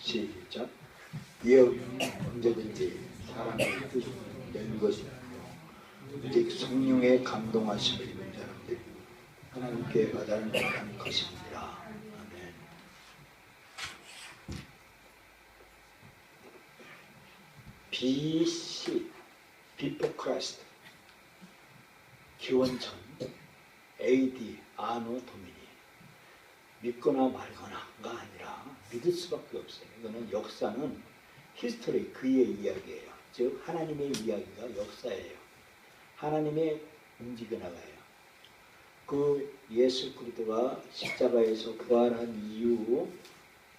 시작. 예언은 언제든지 사람의 뜻을 내는 것이며 오직 성령의 감동하심을 입은 사람들이 하나님께 받아는 못하는 것입니다. 아멘. BC Before Christ 기원전 AD 아노 도미니 믿거나 말거나가 아니라 믿을 수밖에 없어요. 이거는 역사는 히스토리 그의 이야기예요. 즉 하나님의 이야기가 역사예요. 하나님의 움직여 나가요. 그 예수 그리스도가 십자가에서 부활한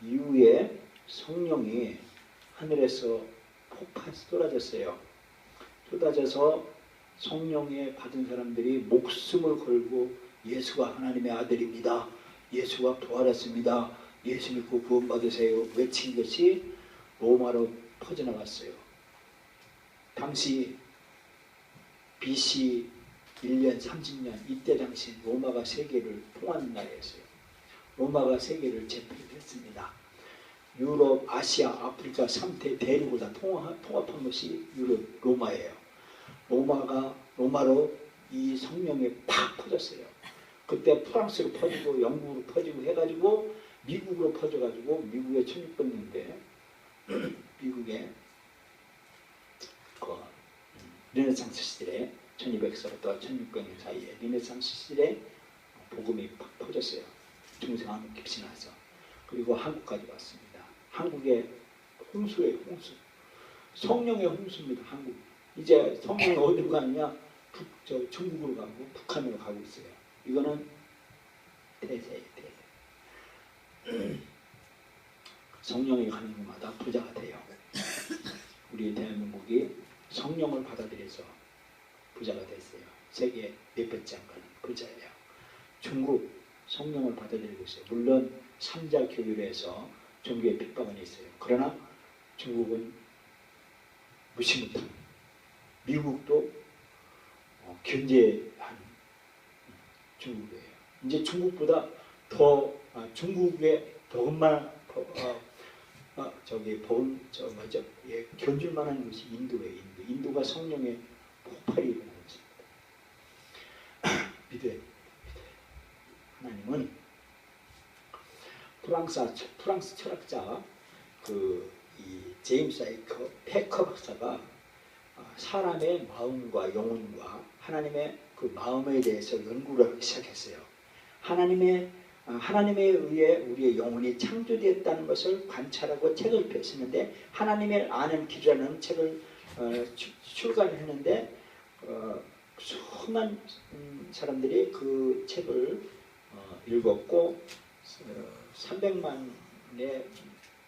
이후에 성령이 하늘에서 폭파해서 쏟아졌어요. 쏟아져서 성령에 받은 사람들이 목숨을 걸고 예수가 하나님의 아들입니다. 예수가 부활했습니다. 예수 믿고 구원받으세요. 외친 것이 로마로 퍼져나갔어요. 당시 BC 1년 30년 이때 당시 로마가 세계를 통하는 나라였어요. 로마가 세계를 제패했습니다. 유럽, 아시아, 아프리카 3대 대륙을 다 통합한 것이 로마예요. 로마로 이 성령이 팍 퍼졌어요. 그때 프랑스로 퍼지고 영국으로 퍼지고 해가지고 미국으로 퍼져가지고 미국의 1600년대 미국의 그 르네상스 시대에 1200서부터 1600년 사이에 르네상스 시대에 복음이 팍 퍼졌어요. 중생한 깊이 나서. 그리고 한국까지 왔습니다. 한국의 홍수예요. 홍수. 성령의 홍수입니다. 한국. 이제 성령이 어디로 가느냐? 중국으로 가고 북한으로 가고 있어요. 이거는 대세예요. 대세. 성령이 가는 곳마다 부자가 돼요. 우리 대한민국이 성령을 받아들여서 부자가 됐어요. 세계 몇 번째 안 가는 부자예요. 중국 성령을 받아들이고 있어요. 물론 3자 교율에서 종교의 핍박은 있어요. 그러나 중국은 무시 못한 미국도 견제한 중국이에요. 이제 중국보다 더 중국에 견줄 만한 것이 인도예요. 인도가 성령의 폭발이 일어나고 있습니다. 믿어요. 하나님은 프랑스 철학자 이 제임스 패커 박사가 사람의 마음과 영혼과 하나님의 그 마음에 대해서 연구를 하기 시작했어요. 하나님에 의해 우리의 영혼이 창조되었다는 것을 관찰하고 책을 폈었는데 하나님을 아는 길이라는 책을 출간했는데 수많은 사람들이 그 책을 읽었고 300만의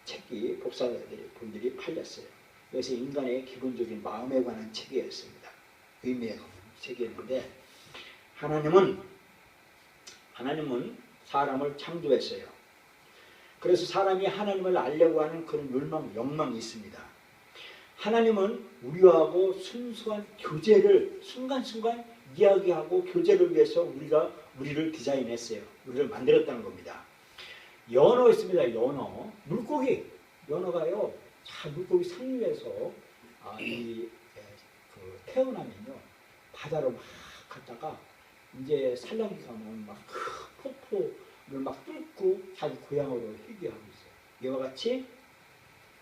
책이 복사분들이 팔렸어요. 그래서 인간의 기본적인 마음에 관한 책이었습니다. 의미에 관한 책이었는데 하나님은 사람을 창조했어요. 그래서 사람이 하나님을 알려고 하는 그런 욕망이 있습니다. 하나님은 우리하고 순수한 교제를 순간순간 이야기하고 교제를 위해서 우리를 디자인했어요. 우리를 만들었다는 겁니다. 연어 있습니다. 연어. 물고기. 연어가요. 물고기 상류에서 태어나면요. 바다로 막 갔다가 이제 산란기 가면 막 폭포를 막 뚫고 자기 고향으로 회귀하고 있어요. 이와 같이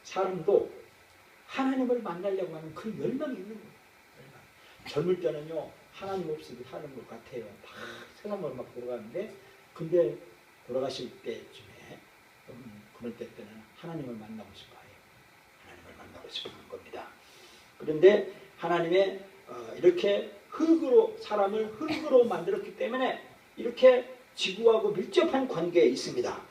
사람도 하나님을 만나려고 하는 그 열망이 있는 거예요. 젊을 때는요. 하나님 없이 사는 것 같아요. 막 세상을 막 돌아가는데 근데 돌아가실 때쯤에 그럴 때는 하나님을 만나고 싶어요. 하나님을 만나고 싶어 하는 겁니다. 그런데 하나님의 이렇게 사람을 흙으로 만들었기 때문에 이렇게 지구하고 밀접한 관계에 있습니다.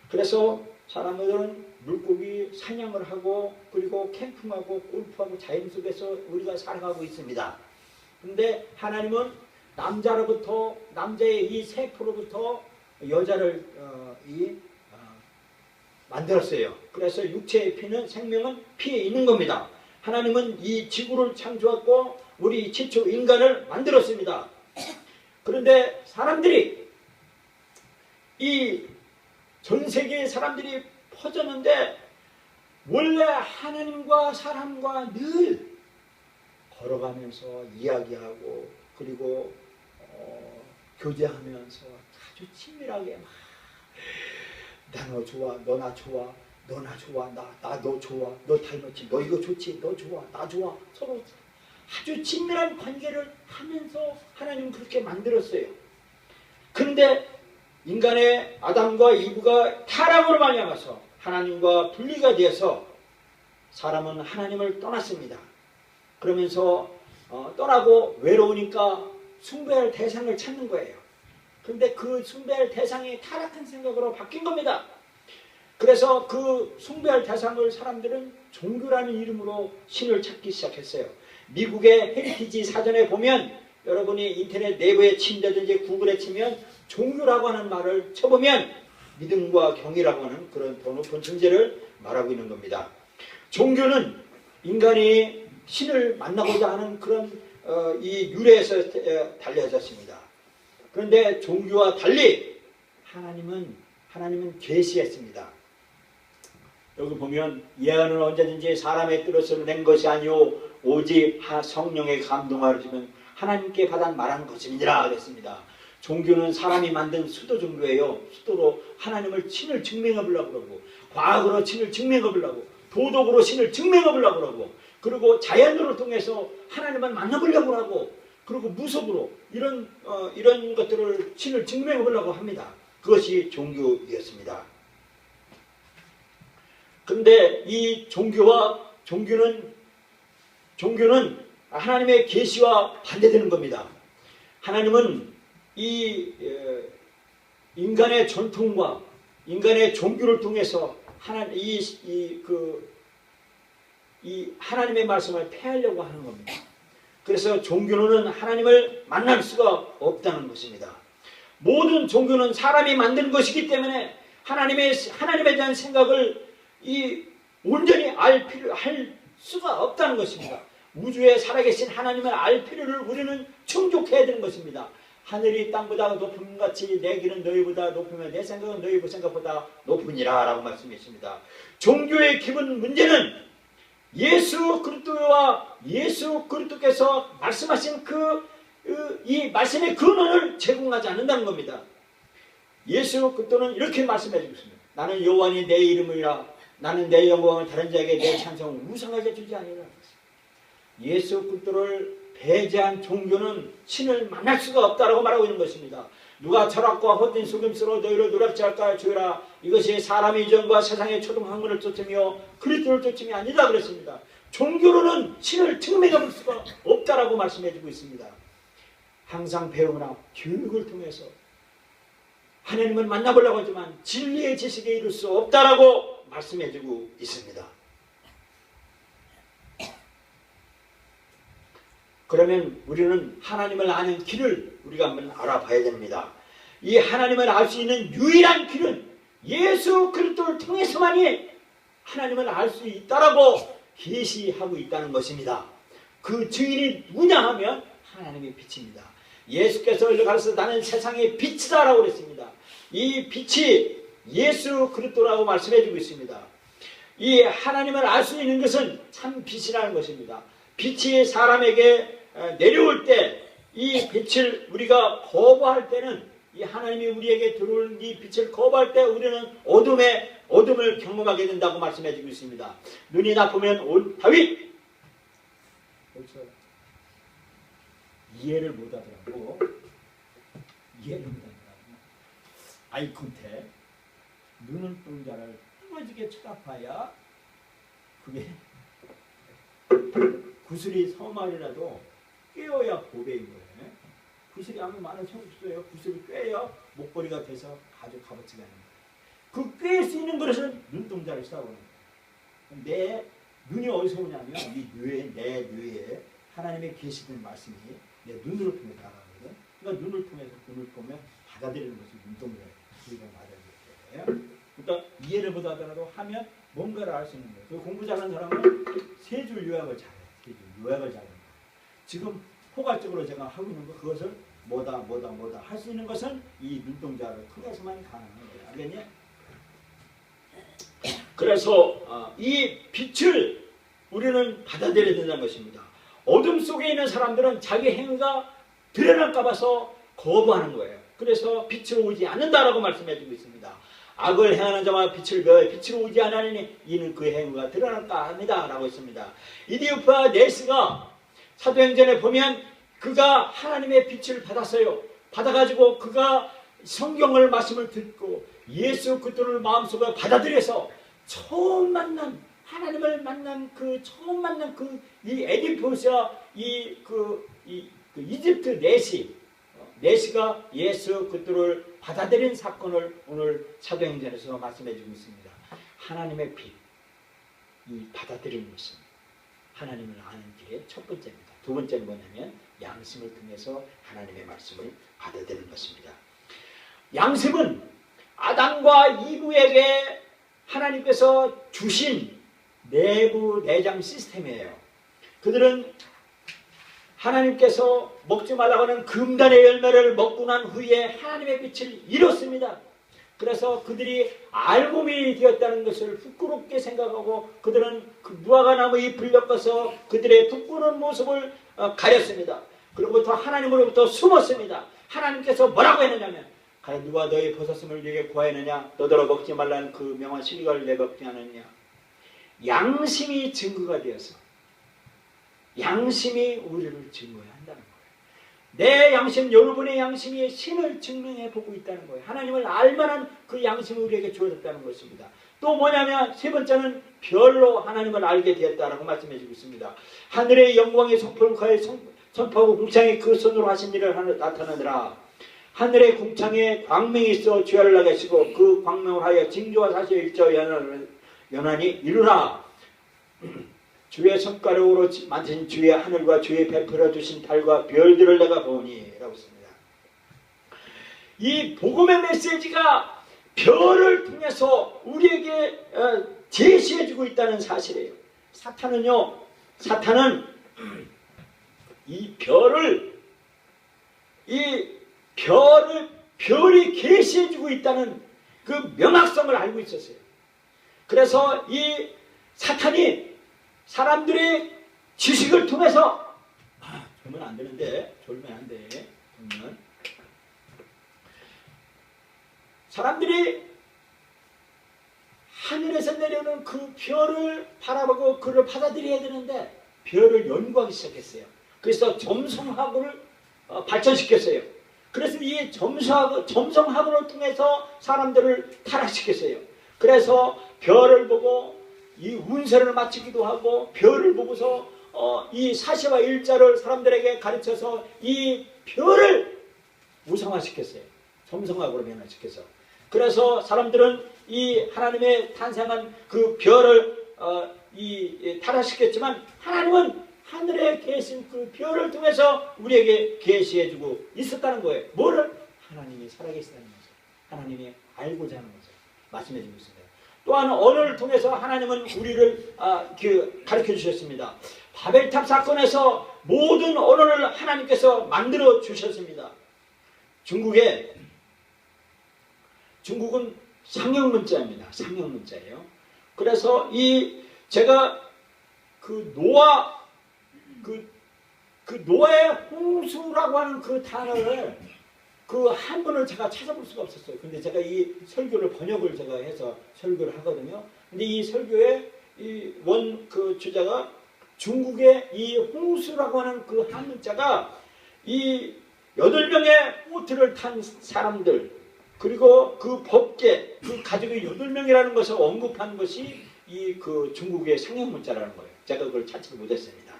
그래서 사람들은 물고기 사냥을 하고 그리고 캠핑하고 골프하고 자연 속에서 우리가 살아가고 있습니다. 그런데 하나님은 남자의 이 세포로부터 여자를 만들었어요. 그래서 육체의 피는 생명은 피에 있는 겁니다. 하나님은 이 지구를 창조하고 우리 최초 인간을 만들었습니다. 그런데 사람들이 이 전 세계의 사람들이 퍼졌는데 원래 하나님과 사람과 늘 걸어가면서 이야기하고 그리고 교제하면서 아주 친밀하게 막 나 너 좋아, 너 나 좋아, 너 나 좋아, 나 너 좋아, 너 닮았지, 너 이거 좋지, 너 좋아, 나 좋아, 서로 아주 친밀한 관계를 하면서 하나님은 그렇게 만들었어요. 그런데 인간의 아담과 이브가 타락으로 말미암아서 하나님과 분리가 되어서 사람은 하나님을 떠났습니다. 그러면서 떠나고 외로우니까 숭배할 대상을 찾는 거예요. 그런데 그 숭배할 대상이 타락한 생각으로 바뀐 겁니다. 그래서 그 숭배할 대상을 사람들은 종교라는 이름으로 신을 찾기 시작했어요. 미국의 헤리티지 사전에 보면 여러분이 인터넷 내부에 친다든지 구글에 치면 종교라고 하는 말을 쳐보면 믿음과 경이라고 하는 그런 더 높은 존재를 말하고 있는 겁니다. 종교는 인간이 신을 만나고자 하는 그런 이 유래에서 달려졌습니다. 그런데 종교와 달리 하나님은 계시했습니다. 여기 보면 예언은 언제든지 사람의 뜻으로 낸 것이 아니오 오직 성령의 감동하시면 하나님께 받아 말하는 것입니다. 그랬습니다. 종교는 사람이 만든 수도 종교예요. 수도로 하나님을 신을 증명해 보려고 그러고 과학으로 신을 증명해 보려고 도덕으로 신을 증명해 보려고 그러고 그리고 자연으로 통해서 하나님을 만나보려고 하고 그리고 무속으로 이런 것들을 신을 증명해 보려고 합니다. 그것이 종교였습니다. 그런데 이 종교는 하나님의 계시와 반대되는 겁니다. 하나님은 이 인간의 전통과 인간의 종교를 통해서 하나님의 말씀을 폐하려고 하는 겁니다. 그래서 종교는 하나님을 만날 수가 없다는 것입니다. 모든 종교는 사람이 만든 것이기 때문에 하나님에 대한 생각을 온전히 할 수가 없다는 것입니다. 우주에 살아계신 하나님을 알 필요를 우리는 충족해야 되는 것입니다. 하늘이 땅보다 높음 같이 내 길은 너희보다 높으며 내 생각은 너희 생각보다 높으니라 라고 말씀했습니다. 종교의 기본 문제는 예수 그리스도와 예수 그리스도께서 말씀하신 이 말씀의 근원을 제공하지 않는다는 겁니다. 예수 그리스도는 이렇게 말씀해 주고 있습니다. 나는 여호와니 내 이름이라 나는 내 영광을 다른 자에게 내 찬송을 우상하게 주지 아니하라. 예수 그리스도를 배제한 종교는 신을 만날 수가 없다라고 말하고 있는 것입니다. 누가 철학과 헛된 속임수로 너희를 노략지 할까 주의라. 이것이 사람의 이전과 세상의 초등학문을 쫓으며 그리스도를 쫓음이 아니다 그랬습니다. 종교로는 신을 증명해 볼 수가 없다라고 말씀해 주고 있습니다. 항상 배우나 교육을 통해서 하나님을 만나보려고 하지만 진리의 지식에 이룰 수 없다라고 말씀해 주고 있습니다. 그러면 우리는 하나님을 아는 길을 우리가 한번 알아봐야 됩니다. 이 하나님을 알 수 있는 유일한 길은 예수 그리스도를 통해서만이 하나님을 알 수 있다라고 계시하고 있다는 것입니다. 그 증인이 누구냐 하면 하나님의 빛입니다. 예수께서 가르쳐서 나는 세상의 빛이다라고 그랬습니다. 이 빛이 예수 그리스도라고 말씀해 주고 있습니다. 이 하나님을 알 수 있는 것은 참 빛이라는 것입니다. 빛이 사람에게 내려올 때 이 빛을 우리가 거부할 때는 이 하나님이 우리에게 들어오는 이 빛을 거부할 때 우리는 어둠을 경험하게 된다고 말씀해 주고 있습니다. 눈이 나쁘면 온 다윗 이해를 못하더라고. 아이컨택 눈을 뜬 자를 끊어지게 쳐다봐야 그게 구슬이 서말이라도 꿰어야 보배인 거예요. 구슬이 아무 많은 소용 없어요. 구슬이 꿰야 목걸이가 돼서 아주 값어치가 있는 거예요. 그 꿰일 수 있는 것은 눈동자를 써보는 거예요. 내 눈이 어디서 오냐면 내 뇌에 하나님의 계시된 말씀이 내 눈으로 통해 나가거든. 그러니까 눈을 통해서 눈을 보면 받아들이는 것이 눈동자예요. 우리가 받아들여야 돼요. 그러니까 이해를 못하더라도 하면 뭔가를 알 수 있는 거예요. 그 공부 잘하는 사람은 세 줄 요약을 잘해요. 세 줄 요약을 잘해요. 지금 포괄적으로 제가 하고 있는 거 그것을 뭐다 할 수 있는 것은 이 눈동자를 통해서만 가능한 거예요. 알겠니? 그래서 이 빛을 우리는 받아들여야 된다는 것입니다. 어둠 속에 있는 사람들은 자기 행위가 드러날까 봐서 거부하는 거예요. 그래서 빛으로 오지 않는다라고 말씀해 주고 있습니다. 악을 행하는 자마다 빛을 배워 빛으로 오지 않으니 이는 그 행위가 드러날까 합니다 라고 했습니다. 이디오파 네스가 사도행전에 보면 그가 하나님의 빛을 받았어요. 받아가지고 그가 성경을 말씀을 듣고 예수 그리스도를 마음속에 받아들여서 처음 만난 하나님을 만난 그 처음 만난 그 이 에디포스와 이집트 네시가 예수 그리스도를 받아들인 사건을 오늘 사도행전에서 말씀해 주고 있습니다. 하나님의 빛, 이 받아들이는 것은 하나님을 아는 길의 첫 번째입니다. 두 번째는 뭐냐면 양심을 통해서 하나님의 말씀을 받아들이는 것입니다. 양심은 아담과 이브에게 하나님께서 주신 내부 내장 시스템이에요. 그들은 하나님께서 먹지 말라고 하는 금단의 열매를 먹고 난 후에 하나님의 빛을 잃었습니다. 그래서 그들이 알몸이 되었다는 것을 부끄럽게 생각하고 그들은 그 무화과 나무 잎을 엮어서 그들의 부끄러운 모습을 가렸습니다. 그로부터 하나님으로부터 숨었습니다. 하나님께서 뭐라고 했느냐면 누가 너희 벗었음을 네게 구하였느냐 너더러 먹지 말라는 그 명한 실과를 내 먹지 않았느냐. 양심이 증거가 되어서 양심이 우리를 증거해야 한다는 거예요. 내 양심, 여러분의 양심이 신을 증명해 보고 있다는 거예요. 하나님을 알만한 그 양심이 우리에게 주어졌다는 것입니다. 또 뭐냐면 세 번째는 별로 하나님을 알게 되었다라고 말씀해 주고 있습니다. 하늘의 영광이 선포하여 선포하고 궁창에 그 손으로 하신 일을 나타나더라. 하늘의 궁창에 광명이 있어 주야를 나게 하시고 그 광명을 하여 징조와 사실 일조 연한이 이루라. 주의 손가락으로 만드신 주의 하늘과 주의 베풀어 주신 달과 별들을 내가 보니 라고 했습니다. 이 복음의 메시지가 별을 통해서 우리에게 제시해주고 있다는 사실이에요. 사탄은 별이 계시해주고 있다는 그 명확성을 알고 있었어요. 그래서 이 사탄이 사람들의 지식을 통해서 졸면 안 되는데 졸면 안 돼. 졸면 사람들이 하늘에서 내려오는 그 별을 바라보고 그를 받아들여야 되는데 별을 연구하기 시작했어요. 그래서 점성학을 발전시켰어요. 그래서 이 점성학을 통해서 사람들을 타락시켰어요. 그래서 별을 보고 이 운세를 맞추기도 하고 별을 보고서 이 사시와 일자를 사람들에게 가르쳐서 이 별을 우상화시켰어요. 점성학으로 변화시켜서. 그래서 사람들은 이 하나님의 탄생한 그 별을 타락시켰지만 하나님은 하늘에 계신 그 별을 통해서 우리에게 계시해주고 있었다는 거예요. 뭐를? 하나님이 살아계시다는 거죠. 하나님이 알고자 하는 거죠. 말씀해주고 있습니다. 또한 언어를 통해서 하나님은 우리를 가르쳐 주셨습니다. 바벨탑 사건에서 모든 언어를 하나님께서 만들어 주셨습니다. 중국은 상형문자입니다. 상형문자예요. 그래서 제가 노아의 홍수라고 하는 그 단어를 그 한문을 제가 찾아볼 수가 없었어요. 근데 제가 이 설교를 번역을 제가 해서 설교를 하거든요. 근데 이 설교의 그 주자가 중국의 이 홍수라고 하는 그 한문자가 이 8명의 보트를 탄 사람들 그리고 그 법계 그 가족이 8명이라는 것을 언급한 것이 그 중국의 상형문자라는 거예요. 제가 그걸 찾지 못했습니다.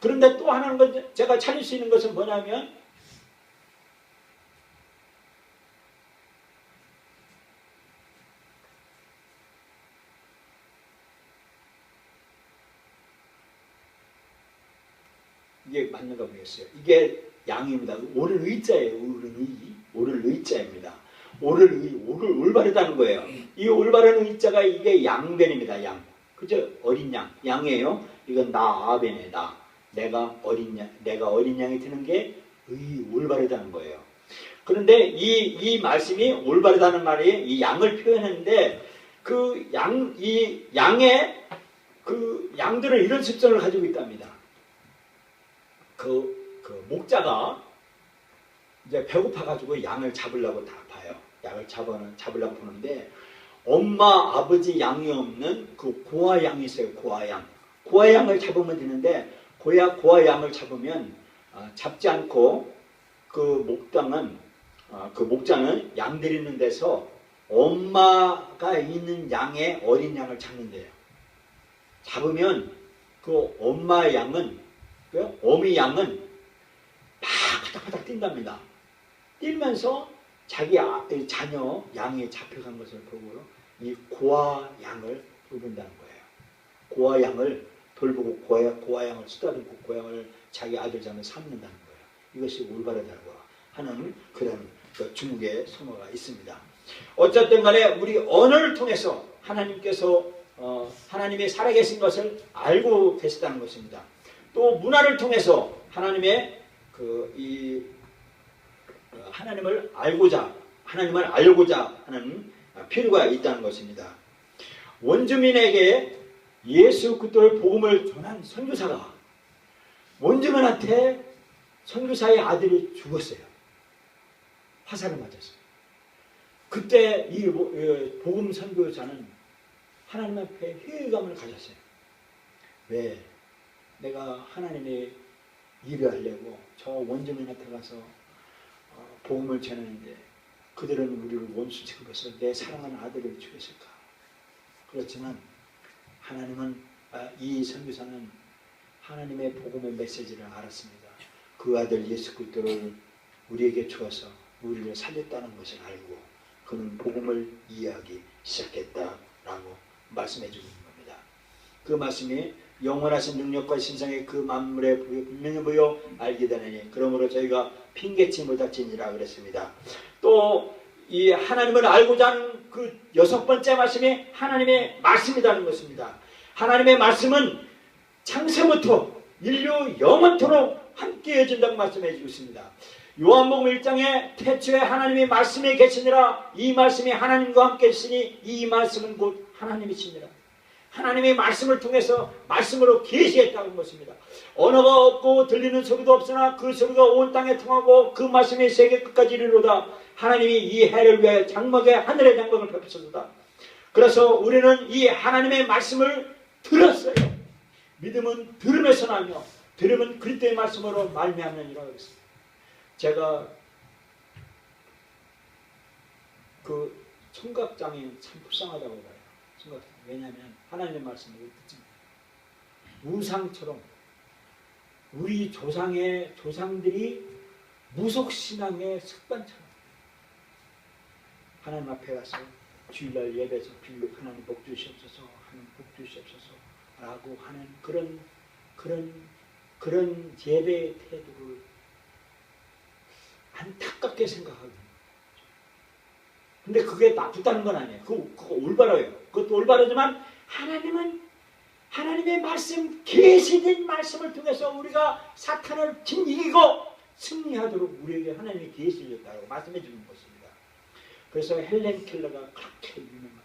그런데 또 하나는 제가 찾을 수 있는 것은 뭐냐면 이게 맞는가 보겠어요. 이게 양입니다. 오를 의자예요. 오를 의자입니다. 오를 올바르다는 거예요. 이 올바른 의자가 이게 양변입니다. 양. 그죠? 어린 양. 양이에요. 이건 나 아벤에 나. 내가 어린 양이 되는 게 올바르다는 거예요. 그런데 이 말씀이 올바르다는 말이 이 양을 표현했는데 이 양의 양들은 이런 습성을 가지고 있답니다. 그 목자가 이제 배고파가지고 양을 잡으려고 다 봐요. 양을 잡으려고 보는데 엄마, 아버지 양이 없는 그 고아양이 있어요. 고아양. 고아양을 잡으면 되는데 고아양을 잡으면 잡지 않고 그 목자는 양들이 있는 데서 엄마가 있는 양의 어린 양을 잡는데요. 잡으면 그 엄마 양은 어미 양은 막 바닥바닥 뛴답니다. 뛰면서 자기 자녀 양이 잡혀간 것을 보고 이 고아 양을 돌본다는 거예요. 고아 양을 돌보고 고아 양을 쓰다듬고 고아 양을 자기 아들장을 삼는다는 거예요. 이것이 올바르다고 하는 그런 중국의 성어가 있습니다. 어쨌든 간에 우리 언어를 통해서 하나님께서 하나님의 살아계신 것을 알고 계시다는 것입니다. 또 문화를 통해서 하나님의 하나님을 알고자 하는 필요가 있다는 것입니다. 원주민에게 예수 그리스도의 복음을 전한 선교사가 원주민한테 선교사의 아들이 죽었어요. 화살을 맞았어요. 그때 이 복음 선교사는 하나님 앞에 회의감을 가졌어요. 왜? 내가 하나님의 일을 하려고 저 원주민한테 가서 복음을 전하는데 그들은 우리를 원수 취급해서 내 사랑하는 아들을 죽였을까? 그렇지만 하나님은 이 선교사는 하나님의 복음의 메시지를 알았습니다. 그 아들 예수 그리스도를 우리에게 주어서 우리를 살렸다는 것을 알고 그는 복음을 이해하기 시작했다라고 말씀해 주는 겁니다. 그 말씀이 영원하신 능력과 신성의 그 만물에 분명히 보여 알게 되느니 그러므로 저희가 핑계치 못할지니라 그랬습니다. 또 이 하나님을 알고자 하는 그 6번째 말씀이 하나님의 말씀이라는 것입니다. 하나님의 말씀은 창세부터 인류 영원토록 함께 해준다고 말씀해 주고 있습니다. 요한복음 1장에 태초에 하나님의 말씀에 계시니라 이 말씀이 하나님과 함께 있으니 이 말씀은 곧 하나님이시니라. 하나님의 말씀을 통해서 말씀으로 계시했다는 것입니다. 언어가 없고 들리는 소리도 없으나 그 소리가 온 땅에 통하고 그 말씀이 세계 끝까지 이르로다. 하나님이 이 해를 위하여 장막에 하늘의 장막을 베푸셨다. 그래서 우리는 이 하나님의 말씀을 들었어요. 믿음은 들음에서 나며 들음은 그리스도의 말씀으로 말미암느니라 그랬습니다. 제가 그 청각장애인 참 불쌍하다고 봐요. 청각장애. 왜냐하면 하나님의 말씀을 듣지 못해요. 우상처럼 우리 조상들이 무속신앙의 습관처럼 하나님 앞에 가서 주일날 예배에서 하나님 복 주시옵소서 하나님 복 주시옵소서 라고 하는 그런 예배의 태도를 안타깝게 생각하거든요. 근데 그게 나쁘다는 건 아니에요. 그거 올바라요. 그것도 올바르지만 하나님은 하나님의 말씀, 계시된 말씀을 통해서 우리가 사탄을 이기고 승리하도록 우리에게 하나님이 계시셨다고 말씀해 주는 것입니다. 그래서 헬렌 켈러가 그렇게 유명해요.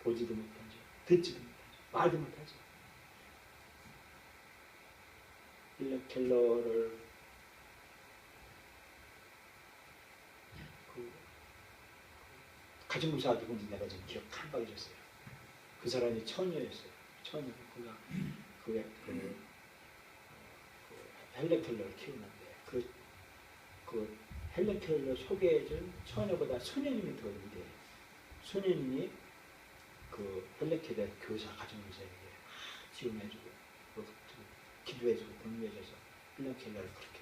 보지도 못하죠. 듣지도 못하죠. 말도 못하죠. 헬렌 켈러를 가정무사 누군지 내가 지금 기억 깜빡 잊었어요. 그 사람이 처녀였어요. 처녀. 그가 헬렌 켈러를 키우는데 그 헬렌 켈러 소개해준 처녀보다 소녀님이 더 위대해요. 소녀님이 그 헬렌 켈러 교사 가정무사에게 지원해주고 기도해주고 공유해줘서 헬렌 켈러를 그렇게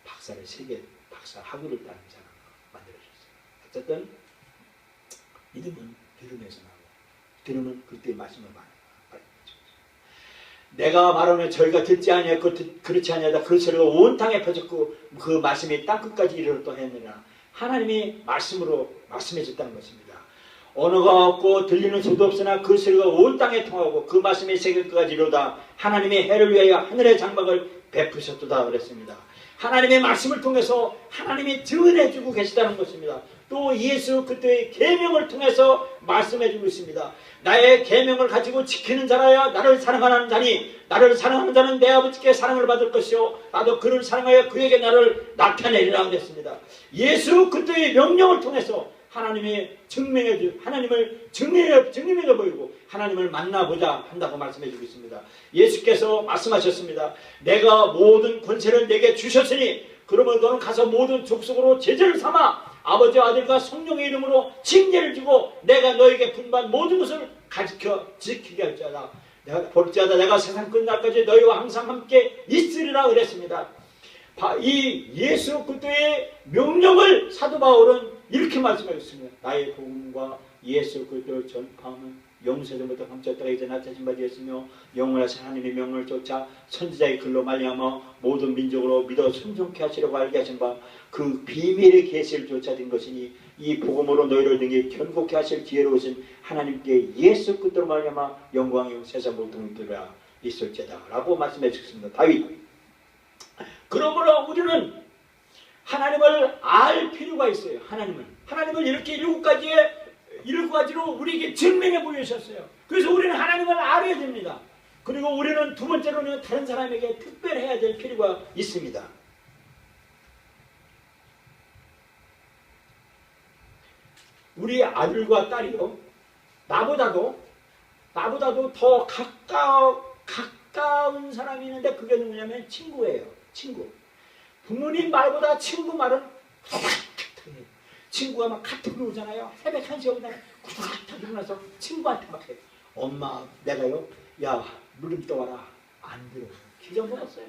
박사를 박사 학위를 따는 사람으로 만들어줬어요. 어쨌든 믿음은 들음에서 나고 들음은 그때의 말씀을 말해요. 내가 말하면 저희가 듣지 아니하고 그렇지 아니하다 그 소리가 온 땅에 퍼졌고 그 말씀이 땅끝까지 이르렀다 했느냐. 하나님이 말씀으로 말씀해 줬다는 것입니다. 언어가 없고 들리는 소리도 없으나 그 소리가 온 땅에 통하고 그 말씀이 세계 끝까지 이르렀다. 하나님의 해를 위하여 하늘의 장막을 베푸셨도다 그랬습니다. 하나님의 말씀을 통해서 하나님이 증언해 주고 계시다는 것입니다. 또 예수 그리스도의 계명을 통해서 말씀해 주고 있습니다. 나의 계명을 가지고 지키는 자라야 나를 사랑하는 자니 나를 사랑하는 자는 내 아버지께 사랑을 받을 것이요 나도 그를 사랑하여 그에게 나를 나타내리라 그랬습니다. 예수 그리스도의 명령을 통해서 하나님을 증명해 보이고 하나님을 만나보자 한다고 말씀해 주고 있습니다. 예수께서 말씀하셨습니다. 내가 모든 권세를 내게 주셨으니 그러면 너는 가서 모든 족속으로 제자를 삼아 아버지와 아들과 성령의 이름으로 징계를 주고 내가 너에게 분부한 모든 것을 가르쳐 지키게 할지어다. 내가 볼지어다 내가 세상 끝날까지 너희와 항상 함께 있으리라 그랬습니다. 이 예수 그리스도의 명령을 사도 바울은 이렇게 말씀하셨습니다. 나의 복음과 예수 그리스도를 전파하면 영세전부터 감췄다가 이제 나타나신 바 되었으며 영원하신 하나님의 명령을 쫓아 선지자의 글로 말미암아 모든 민족으로 믿어 순종케 하시려고 알게 하신 바 그 비밀의 계시를 쫓아든 것이니 이 복음으로 너희를 등에 견고케 하실 지혜로우신 하나님께 예수 그리스도로 말미암아 영광이 세상 모든 들아 있을지다 라고 말씀해 주셨습니다. 다윗. 그러므로 우리는 하나님을 알 필요가 있어요. 하나님을 이렇게 일곱 가지로 우리에게 증명해 보이셨어요. 그래서 우리는 하나님을 알아야 됩니다. 그리고 우리는 두 번째로는 다른 사람에게 특별해야 될 필요가 있습니다. 우리 아들과 딸이요 나보다도 더 가까운 사람이 있는데 그게 누구냐면 친구예요. 친구. 부모님 말보다 친구 말은 친구가 막 카톡이 오잖아요. 새벽 1시에 오잖아요. 구닥닥 일어나서 친구한테 막 해요. 엄마 내가요 야 물좀 떠와라. 안 들어. 기가 먹었어요.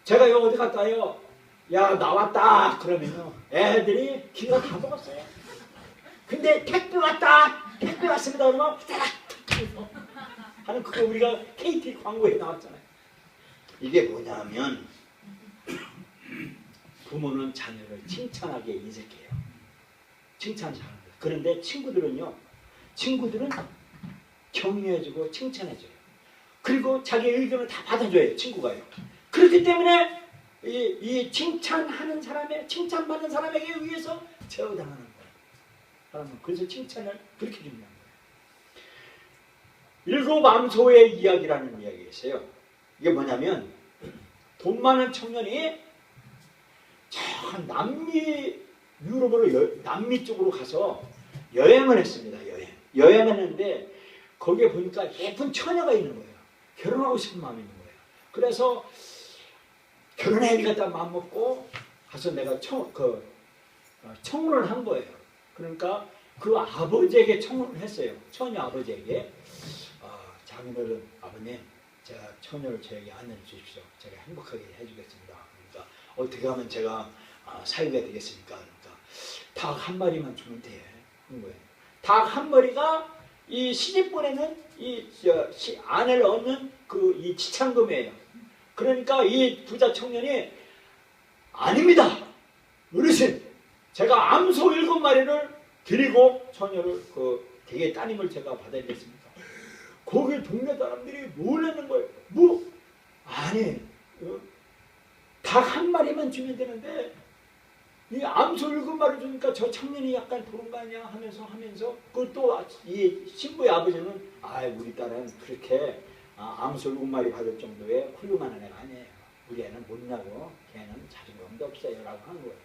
제가요 어디 갔다 와요. 야 나왔다 그러면요 애들이 기가 다 먹었어요. 근데 택배 왔다. 택배 왔습니다. 그러면 후다닥 하는 그거 우리가 KT 광고에 나왔잖아요. 이게 뭐냐면 부모는 자녀를 칭찬하게 인색해요. 칭찬 잘하는 거예요. 그런데 친구들은 격려해주고 칭찬해줘요. 그리고 자기 의견을 다 받아줘요. 친구가요. 그렇기 때문에 이 칭찬하는 칭찬받는 사람에게 의해서 제어당하는 거예요. 그래서 칭찬을 그렇게 중요한 거예요. 일곱 암소의 이야기라는 이야기가 있어요. 이게 뭐냐면 돈 많은 청년이 저 남미 쪽으로 가서 여행을 했습니다. 여행을 했는데 거기에 보니까 예쁜 처녀가 있는 거예요. 결혼하고 싶은 마음이 있는 거예요. 그래서 결혼해야겠다 마음 먹고 가서 내가 청혼을 한 거예요. 그러니까 그 아버지에게 청혼을 했어요. 처녀 아버지에게 자기들은 아버님 제가 처녀를 저에게 안내해 주십시오. 제가 행복하게 해주겠습니다. 그러니까 어떻게 하면 제가 사유가 되겠습니까? 그러니까 닭 한 마리만 주면 돼. 그런 거예요. 닭 한 마리가 이 시집보내는 아내를 얻는 이 지참금이에요. 그러니까 이 부자 청년이 아닙니다. 어르신 제가 암소 7마리를 드리고 처녀를 대개 따님을 제가 받아야겠습니다. 거기 동네 사람들이 놀라는 거예요. 아니 닭 한 마리만 주면 되는데 이 암소 7마리 주니까 저 청년이 약간 그런 거 아니야 하면서 그것도 이 신부의 아버지는 우리 딸은 그렇게 암소 7마리 받을 정도의 훌륭한 애가 아니에요. 우리 애는 못나고 걔는 자존감도 없어요 라고 하는 거예요.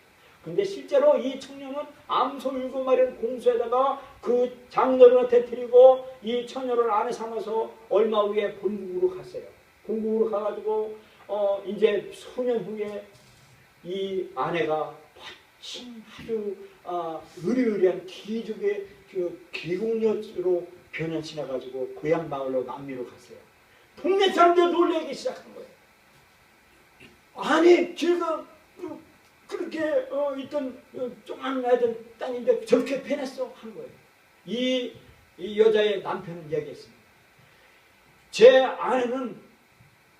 근데 실제로 이 청년은 암소 7마리를 공수에다가 그 장로한테 드리고 이 처녀를 아내 삼아서 얼마 후에 본국으로 갔어요. 본국으로 가가지고 이제 수년 후에 이 아내가 마침 아주 의리의리한 귀족의 귀공녀로 변현시켜가지고 고향 마을로 남미로 갔어요. 동네 사람들 놀라기 시작한 거예요. 아니 제가 그렇게 있던 조그만 애들 딸인데 저렇게 변했어 한 거예요. 이 여자의 남편은 얘기했습니다. 제 아내는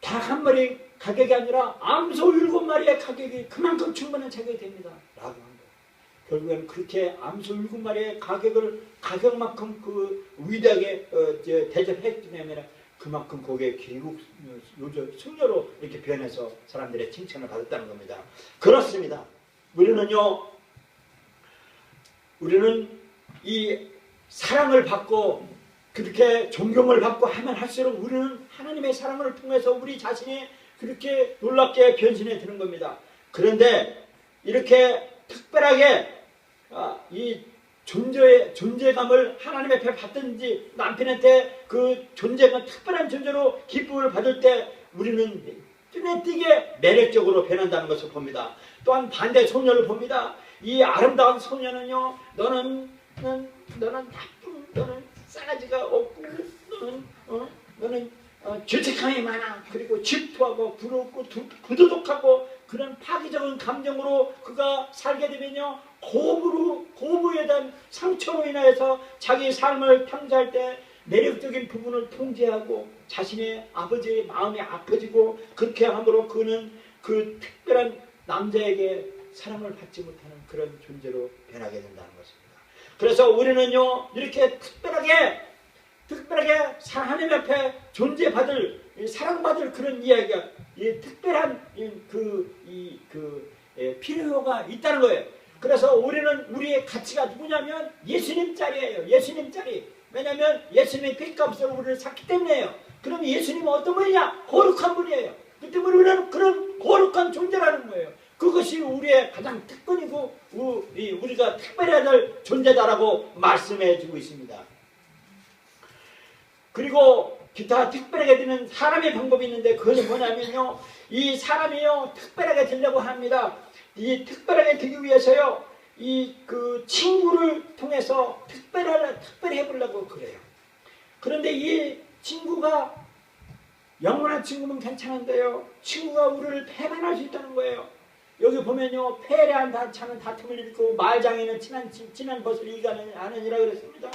닭 한 마리 가격이 아니라 암소 7마리의 가격이 그만큼 충분한 가격이 됩니다. 라고 한 거예요. 결국에는 그렇게 암소 7마리의 가격만큼 위대하게 대접했기 때문에 그만큼 거기에 귀국 승려로 이렇게 변해서 사람들의 칭찬을 받았다는 겁니다. 그렇습니다. 우리는 이 사랑을 받고 그렇게 존경을 받고 하면 할수록 우리는 하나님의 사랑을 통해서 우리 자신이 그렇게 놀랍게 변신해 드는 겁니다. 그런데 이렇게 특별하게 이 존재감을 하나님 앞에 받든지 남편한테 그 존재감, 특별한 존재로 기쁨을 받을 때 우리는 눈에 띄게 매력적으로 변한다는 것을 봅니다. 또한 반대 소녀를 봅니다. 이 아름다운 소녀는요, 너는 나쁜, 너는 싸가지가 없고, 너는 죄책감이 많아. 그리고 질투하고 부럽고 부도덕하고 그런 파괴적인 감정으로 그가 살게 되면요, 고부에 대한 상처로 인하여서 자기 삶을 탕자할 때 매력적인 부분을 통제하고 자신의 아버지의 마음이 아파지고 그렇게 함으로 그는 그 특별한 남자에게 사랑을 받지 못하는 그런 존재로 변하게 된다는 것입니다. 그래서 우리는요, 이렇게 특별하게 하나님 앞에 존재받을, 사랑받을 그런 이야기가, 특별한 필요가 있다는 거예요. 그래서 우리의 가치가 누구냐면 예수님짜리예요. 예수님짜리. 왜냐하면 예수님의 피값으로 우리를 샀기 때문에요. 그럼 예수님은 어떤 분이냐? 거룩한 분이에요. 그 때문에 우리는 그런 거룩한 존재라는 거예요. 그것이 우리의 가장 특권이고 우리가 특별해야 될 존재다라고 말씀해 주고 있습니다. 그리고 기타 특별하게 되는 사람의 방법이 있는데 그것이 뭐냐면요, 이 사람이요 특별하게 되려고 합니다. 이 특별하게 되기 위해서요, 그 친구를 통해서 특별해 보려고 그래요. 그런데 이 친구가 영원한 친구면 괜찮은데요, 친구가 우리를 배반할 수 있다는 거예요. 여기 보면요, 패례한 단차는 다툼을 일으키고 말장애는 친한 것을 이가느니라 그랬습니다.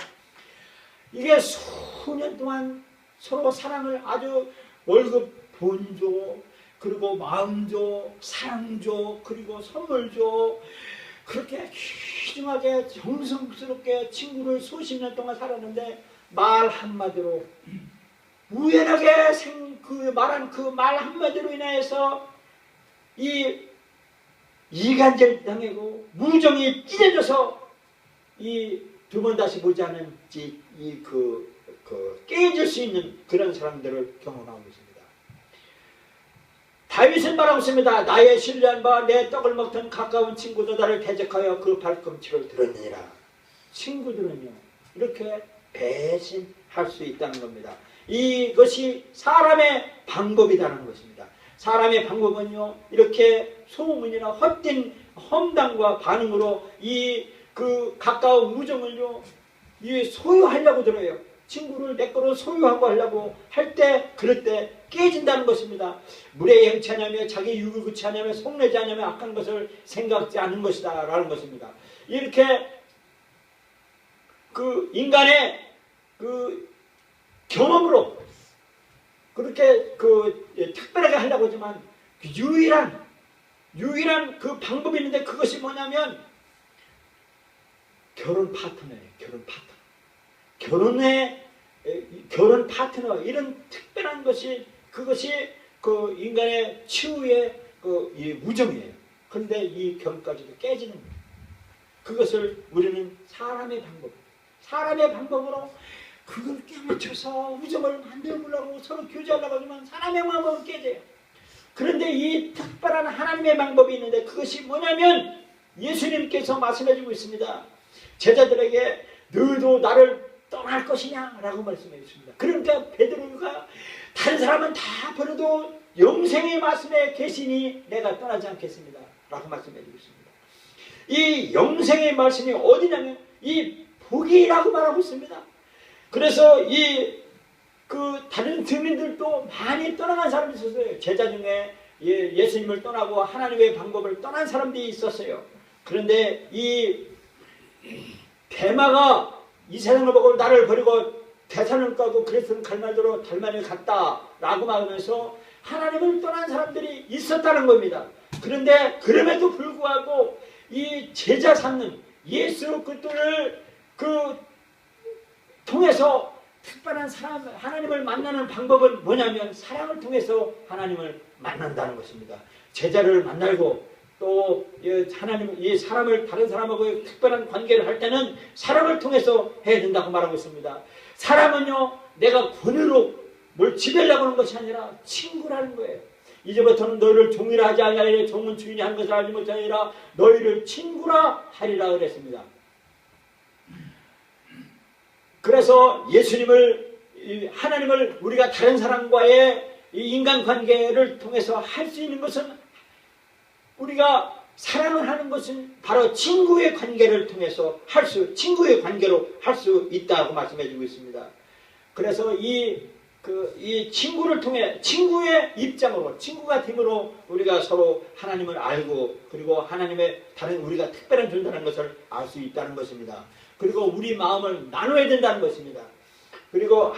이게 수년 동안 서로 사랑을 아주 월급 돈 줘, 그리고 마음 줘, 사랑 줘, 그리고 선물 줘, 그렇게 귀중하게 정성스럽게 친구를 수십 년 동안 살았는데 말 한마디로 우연하게 말한 그 말 한마디로 인해서 이간질 당하고 무정이 찢어져서 두 번 다시 보지 않은 깨질 수 있는 그런 사람들을 경험하고 있습니다. 다윗은 말하고 있습니다. 나의 신뢰한 바 내 떡을 먹던 가까운 친구도 나를 대적하여 그 발꿈치를 들었느니라. 친구들은요, 이렇게 배신할 수 있다는 겁니다. 이것이 사람의 방법이라는 것입니다. 사람의 방법은요, 이렇게 소문이나 헛된 험담과 반응으로 그 가까운 우정을요, 소유하려고 들어요. 친구를 내 거로 소유하고 하려고 할 때, 그럴 때 깨진다는 것입니다. 물에 행차하냐며 자기 육을 구치하냐며 속내지 하냐며 악한 것을 생각지 않는 것이다 라는 것입니다. 이렇게 그 인간의 그 경험으로 그렇게 특별하게 하려고 하지만 유일한 그 방법이 있는데 그것이 뭐냐면 결혼 파트너예요. 결혼 파트너, 이런 특별한 것이, 그것이 그 인간의 치유의 이 우정이에요. 그런데 이 결혼까지도 깨지는 거예요. 그것을 우리는 사람의 방법으로 그걸 깨맞춰서 우정을 만들어보려고 서로 교제하려고 하지만 사람의 마음은 깨져요. 그런데 이 특별한 하나님의 방법이 있는데 그것이 뭐냐면 예수님께서 말씀해주고 있습니다. 제자들에게 너도 나를 떠날 것이냐 라고 말씀해 주십니다. 그러니까 베드로가 다른 사람은 다 버려도 영생의 말씀에 계시니 내가 떠나지 않겠습니다 라고 말씀해 주고 있습니다. 이 영생의 말씀이 어디냐면 이 복이라고 말하고 있습니다. 그래서 다른 증인들도 많이 떠나간 사람이 있었어요. 제자 중에 예수님을 떠나고 하나님의 방법을 떠난 사람들이 있었어요. 그런데 이 대마가 이 세상을 보고 나를 버리고 대산을 까고 그레스는 갈말대로 달만에 갔다라고 말하면서 하나님을 떠난 사람들이 있었다는 겁니다. 그런데 그럼에도 불구하고 이 제자 삼는 예수 그리스도를 통해서 특별한 사람, 하나님을 만나는 방법은 뭐냐면 사랑을 통해서 하나님을 만난다는 것입니다. 제자를 만나고 또 하나님 이 사람을 다른 사람하고 특별한 관계를 할 때는 사람을 통해서 해야 된다고 말하고 있습니다. 사람은요 내가 권유로 뭘 지배하려고 하는 것이 아니라 친구라는 거예요. 이제부터는 너희를 종이라 하지 아니하리라 종은 주인이 한 것을 알지 못하니라 너희를 친구라 하리라 그랬습니다. 그래서 하나님을 우리가 다른 사람과의 이 인간관계를 통해서 할 수 있는 것은 우리가 사랑을 하는 것은 바로 친구의 관계를 통해서 친구의 관계로 할 수 있다고 말씀해 주고 있습니다. 그래서 이 친구를 통해 친구의 입장으로 친구가 됨으로 우리가 서로 하나님을 알고 그리고 하나님의 다른 우리가 특별한 존재라는 것을 알 수 있다는 것입니다. 그리고 우리 마음을 나눠야 된다는 것입니다. 그리고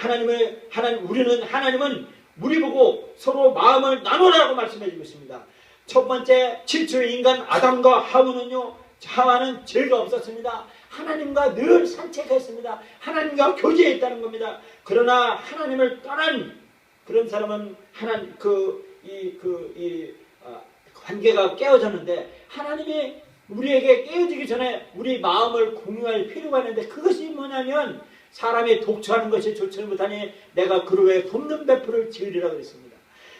우리는 하나님은 우리 보고 서로 마음을 나누라고 말씀해 주고 있습니다. 첫 번째 최초의 인간 아담과 하와는 죄가 없었습니다. 하나님과 늘 산책했습니다. 하나님과 교제했다는 겁니다. 그러나 하나님을 떠난 그런 사람은 관계가 깨어졌는데 하나님이 우리에게 깨어지기 전에 우리 마음을 공유할 필요가 있는데 그것이 뭐냐면 사람이 독처하는 것이 좋지 못하니 내가 그로 왜 굽는 배풀을 지으리라 그랬습니다.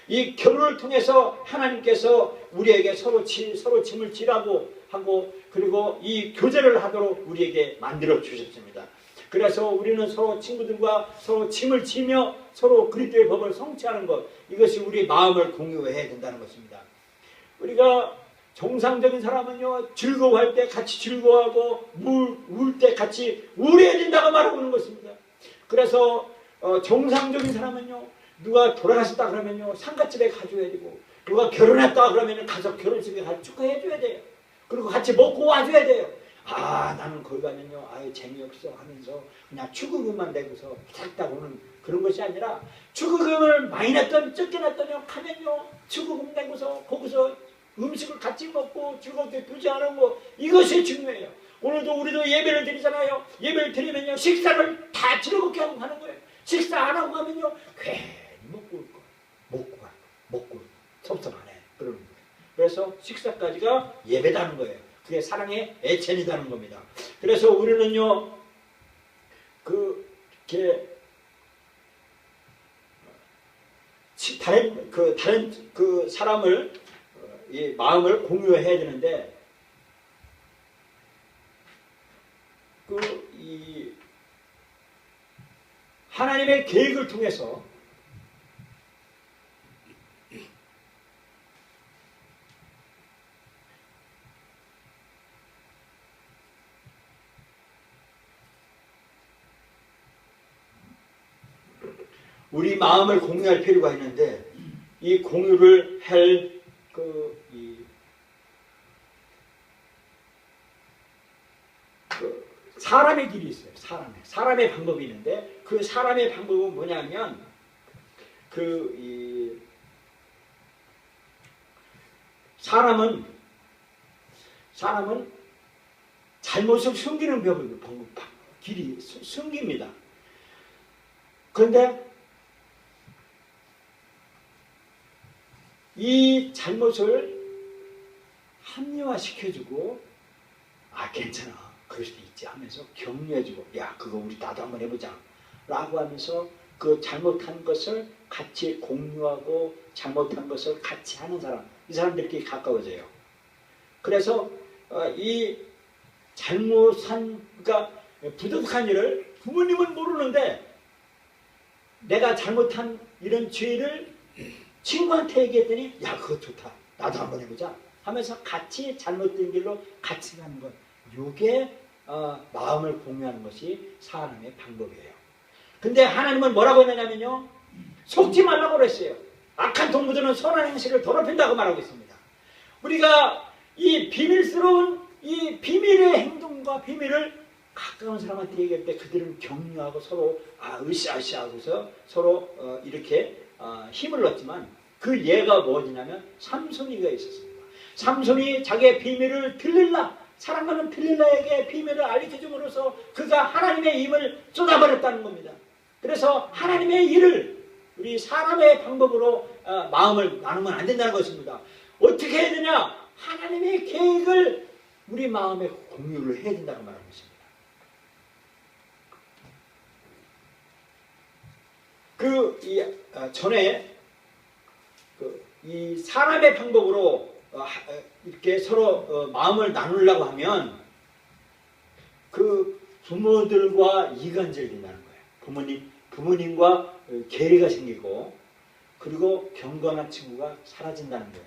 이 결혼을 통해서 하나님께서 우리에게 서로 짐을 지라고 하고 그리고 이 교제를 하도록 우리에게 만들어 주셨습니다. 그래서 우리는 서로 친구들과 서로 짐을 지며 서로 그리스도의 법을 성취하는 것 이것이 우리 마음을 공유해야 된다는 것입니다. 우리가 정상적인 사람은요 즐거워할 때 같이 즐거워하고 울 때 같이 울어야 된다고 말하고 있는 것입니다. 그래서 정상적인 사람은요 누가 돌아가셨다 그러면요 상가집에 가줘야 되고 누가 결혼했다 그러면 가서 결혼식에 가서 축하해줘야 돼요. 그리고 같이 먹고 와줘야 돼요. 나는 거기 가면요 아유 재미없어 하면서 그냥 축의금만 내고서 살다 오는 그런 것이 아니라 축의금을 많이 냈던 적게 냈더니요 가면요 축의금 내고서 거기서 음식을 같이 먹고 즐겁게 교제하는 이것이 중요해요. 오늘도 우리도 예배를 드리잖아요. 예배를 드리면요 식사를 다 즐겁게 하고 가는 거예요. 식사 안 하고 가면요 괜히 먹고 올 거야. 먹고 섭섭하네 그러는 거예요. 그래서 식사까지가 예배다는 거예요. 그게 사랑의 애천이다는 겁니다. 그래서 우리는요 다른 사람을 이 마음을 공유해야 되는데 하나님의 계획을 통해서 우리 마음을 공유할 필요가 있는데 이 공유를 할 사람의 길이 있어요. 사람의 방법이 있는데 그 사람의 방법은 뭐냐면 사람은 잘못을 숨기는 길이 숨깁니다. 그런데 이 잘못을 합리화시켜주고 괜찮아 그럴 수도 있지 하면서 격려해주고 야 그거 우리 나도 한번 해보자 라고 하면서 그 잘못한 것을 같이 공유하고 잘못한 것을 같이 하는 사람 이 사람들끼리 가까워져요. 그래서 이 잘못한 그러니까 부득한 일을 부모님은 모르는데 내가 잘못한 이런 죄를 친구한테 얘기했더니 야 그거 좋다 나도 한번 해보자 하면서 같이 잘못된 길로 같이 가는 것 이게 마음을 공유하는 것이 사람의 방법이에요. 근데 하나님은 뭐라고 했냐면요 속지 말라고 그랬어요. 악한 동무들은 선한 행실을 더럽힌다고 말하고 있습니다. 우리가 이 비밀스러운 이 비밀의 행동과 비밀을 가까운 사람한테 얘기할 때 그들은 격려하고 서로 으쌰으쌰하고서 서로 이렇게 힘을 얻지만 그 예가 뭐냐면 삼손이가 있었습니다. 삼손이 자기의 비밀을 사랑하는 들릴라에게 비밀을 알려줌으로써 그가 하나님의 힘을 쏟아버렸다는 겁니다. 그래서 하나님의 일을 우리 사람의 방법으로 마음을 나누면 안 된다는 것입니다. 어떻게 해야 되냐? 하나님의 계획을 우리 마음에 공유를 해야 된다고 말하는 것입니다. 전에 이 사람의 방법으로 이렇게 서로 마음을 나누려고 하면 그 부모들과 이간질이 나는 거예요. 부모님과 괴리가 생기고 그리고 경건한 친구가 사라진다는 거예요.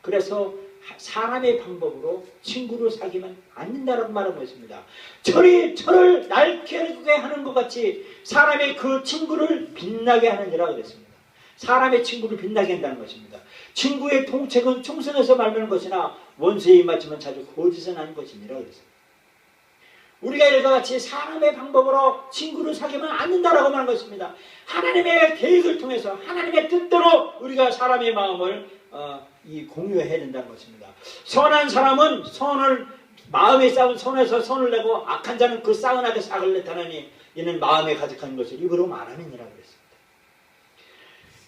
그래서 사람의 방법으로 친구를 사귀면 안 된다고 말하고 있습니다. 저를 날개게 하는 것 같이 사람의 그 친구를 빛나게 하느니라 그랬습니다. 사람의 친구를 빛나게 한다는 것입니다. 친구의 통책은 충성에서 말하는 것이나 원수에 임하지만 자주 거짓은 하는 것이니라 그랬습니다. 우리가 이와 같이 사람의 방법으로 친구를 사귀면 안 된다라고 말한 것입니다. 하나님의 계획을 통해서 하나님의 뜻대로 우리가 사람의 마음을 공유해야 된다는 것입니다. 선한 사람은 마음에 쌓은 손에서 손을 내고 악한 자는 그 쌓은 악에 싹을 내타나니 이는 마음에 가득한 것을 입으로 말함이니라고 그랬습니다.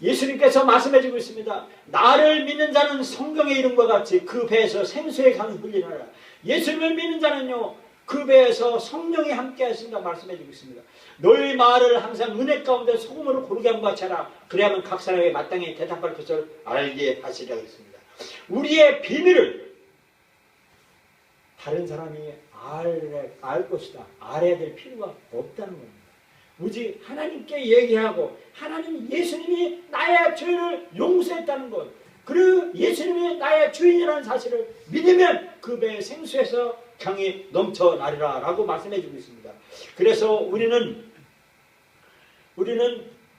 예수님께서 말씀해 주고 있습니다. 나를 믿는 자는 성경의 이름과 같이 그 배에서 생수의 강이 흘리느니라. 예수님을 믿는 자는요 그 배에서 성령이 함께 하신다고 말씀해 주고 있습니다. 너희 말을 항상 은혜 가운데 소금으로 고르게 한 것 같이 하라. 그래야만 각 사람에게 마땅히 대답할 것을 알게 하시리라고 했습니다. 우리의 비밀을 다른 사람이 알 것이다. 알아야 될 필요가 없다는 겁니다. 오직 하나님께 얘기하고 하나님 예수님이 나의 죄를 용서했다는 것 그리고 예수님이 나의 주인이라는 사실을 믿으면 그 배의 생수에서 강이 넘쳐나리라 라고 말씀해 주고 있습니다. 그래서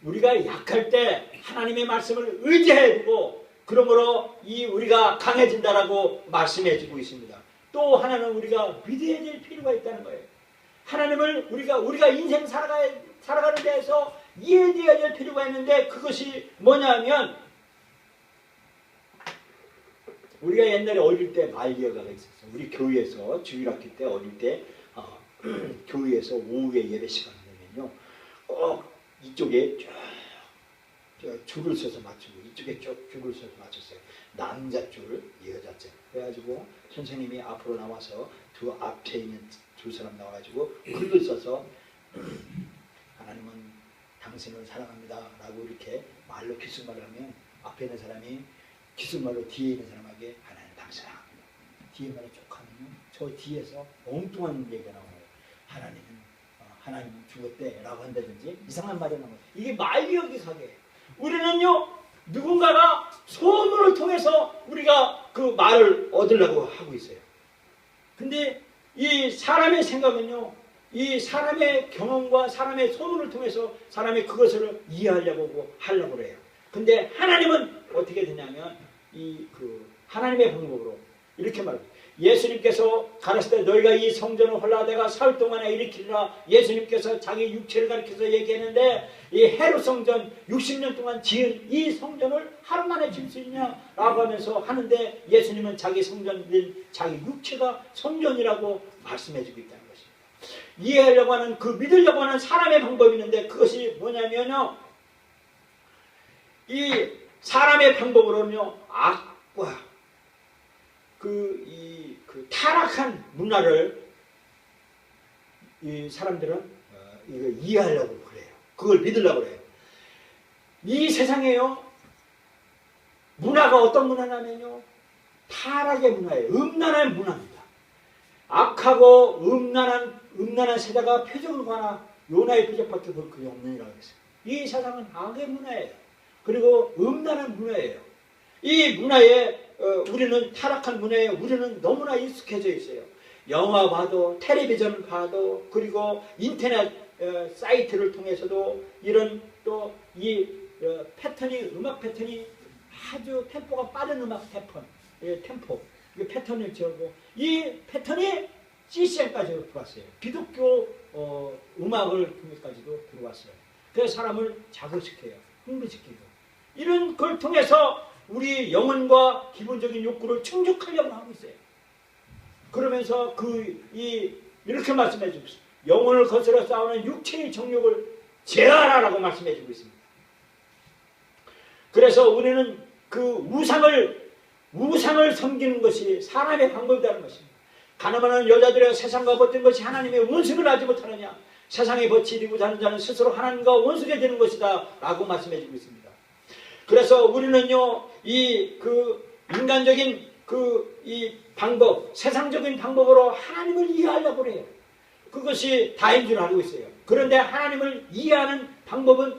우리가 약할 때 하나님의 말씀을 의지해 두고 그러므로 우리가 강해진다라고 말씀해 주고 있습니다. 또 하나는 우리가 믿어야 될 필요가 있다는 거예요. 하나님을 우리가 인생 살아가는 데에서 이해해야 될 필요가 있는데 그것이 뭐냐면 우리가 옛날에 어릴 때 말리어가가 있었어요. 우리 교회에서 주일학기 때 어릴 때 교회에서 오후에 예배 시간 되면요 꼭 이쪽에 쭉 줄을 서서 맞추고 이쪽에 쭉 줄을 서서 맞췄어요. 남자 줄, 여자 줄. 그래가지고 선생님이 앞으로 나와서 두 앞에 있는 두 사람 나와가지고 글을 써서 하나님은 당신을 사랑합니다 라고 이렇게 말로 기술말을 하면 앞에 있는 사람이 기술말로 뒤에 있는 사람에게 하나님 당신 사랑합니다. 뒤에 말을 쭉 하면 저 뒤에서 엉뚱한 얘기가 나와요. 하나님은 죽었대 라고 한다든지 이상한 말이 나와요. 이게 말기역이 가게. 우리는요 누군가가 소문을 통해서 우리가 그 말을 얻으려고 하고 있어요. 근데 이 사람의 생각은요 이 사람의 경험과 사람의 소문을 통해서 사람이 그것을 이해하려고 하려고 해요. 근데 하나님은 어떻게 되냐면 하나님의 방법으로 이렇게 말합니다. 예수님께서 가르칠 때 너희가 이 성전을 홀라대가 사흘 동안에 일으키리라. 예수님께서 자기 육체를 가리켜서 얘기했는데 이 헤롯 성전 60년 동안 지은 이 성전을 하루 만에 지을 수 있냐라고 하면서 하는데 예수님은 자기 성전인 자기 육체가 성전이라고 말씀해주고 있다는 것입니다. 이해하려고 하는 믿으려고 하는 사람의 방법이 있는데 그것이 뭐냐면요 이 사람의 방법으로는요 악과 타락한 문화를 이 사람들은 이거 이해하려고 그래요. 그걸 믿으려고 그래요. 이 세상에요 문화가 어떤 문화냐면요 타락의 문화예요. 음란한 문화입니다. 악하고 음란한 세대가 표적을 봐나 요나의 표적밖에 볼 그게 없느니라고 했어요. 이 세상은 악의 문화예요. 그리고 음란한 문화예요. 이 문화에 우리는 타락한 문화에 우리는 너무나 익숙해져 있어요. 영화 봐도 텔레비전 봐도 그리고 인터넷 사이트를 통해서도 이런 또 이 음악 패턴이 아주 템포가 빠른 음악 템포 이 패턴을 지어고 이 패턴이 CCM까지도 들어왔어요. 기독교 음악을 통해까지도 들어왔어요. 그래서 사람을 자극시켜요. 흥분시키고 이런 걸 통해서 우리 영혼과 기본적인 욕구를 충족하려고 하고 있어요. 그러면서 이렇게 말씀해 주고 있습니다. 영혼을 거스려 싸우는 육체의 정욕을 제하라라고 말씀해 주고 있습니다. 그래서 우리는 그 우상을 우상을 섬기는 것이 사람의 방법이라는 것입니다. 가늠하는 여자들의 세상과 벗은 것이 하나님의 원수를 알지 못하느냐. 세상의 벗이 이루고 사는 자는 스스로 하나님과 원수가 되는 것이다 라고 말씀해 주고 있습니다. 그래서 우리는요, 인간적인 이 방법, 세상적인 방법으로 하나님을 이해하려고 해요. 그것이 다인 줄 알고 있어요. 그런데 하나님을 이해하는 방법은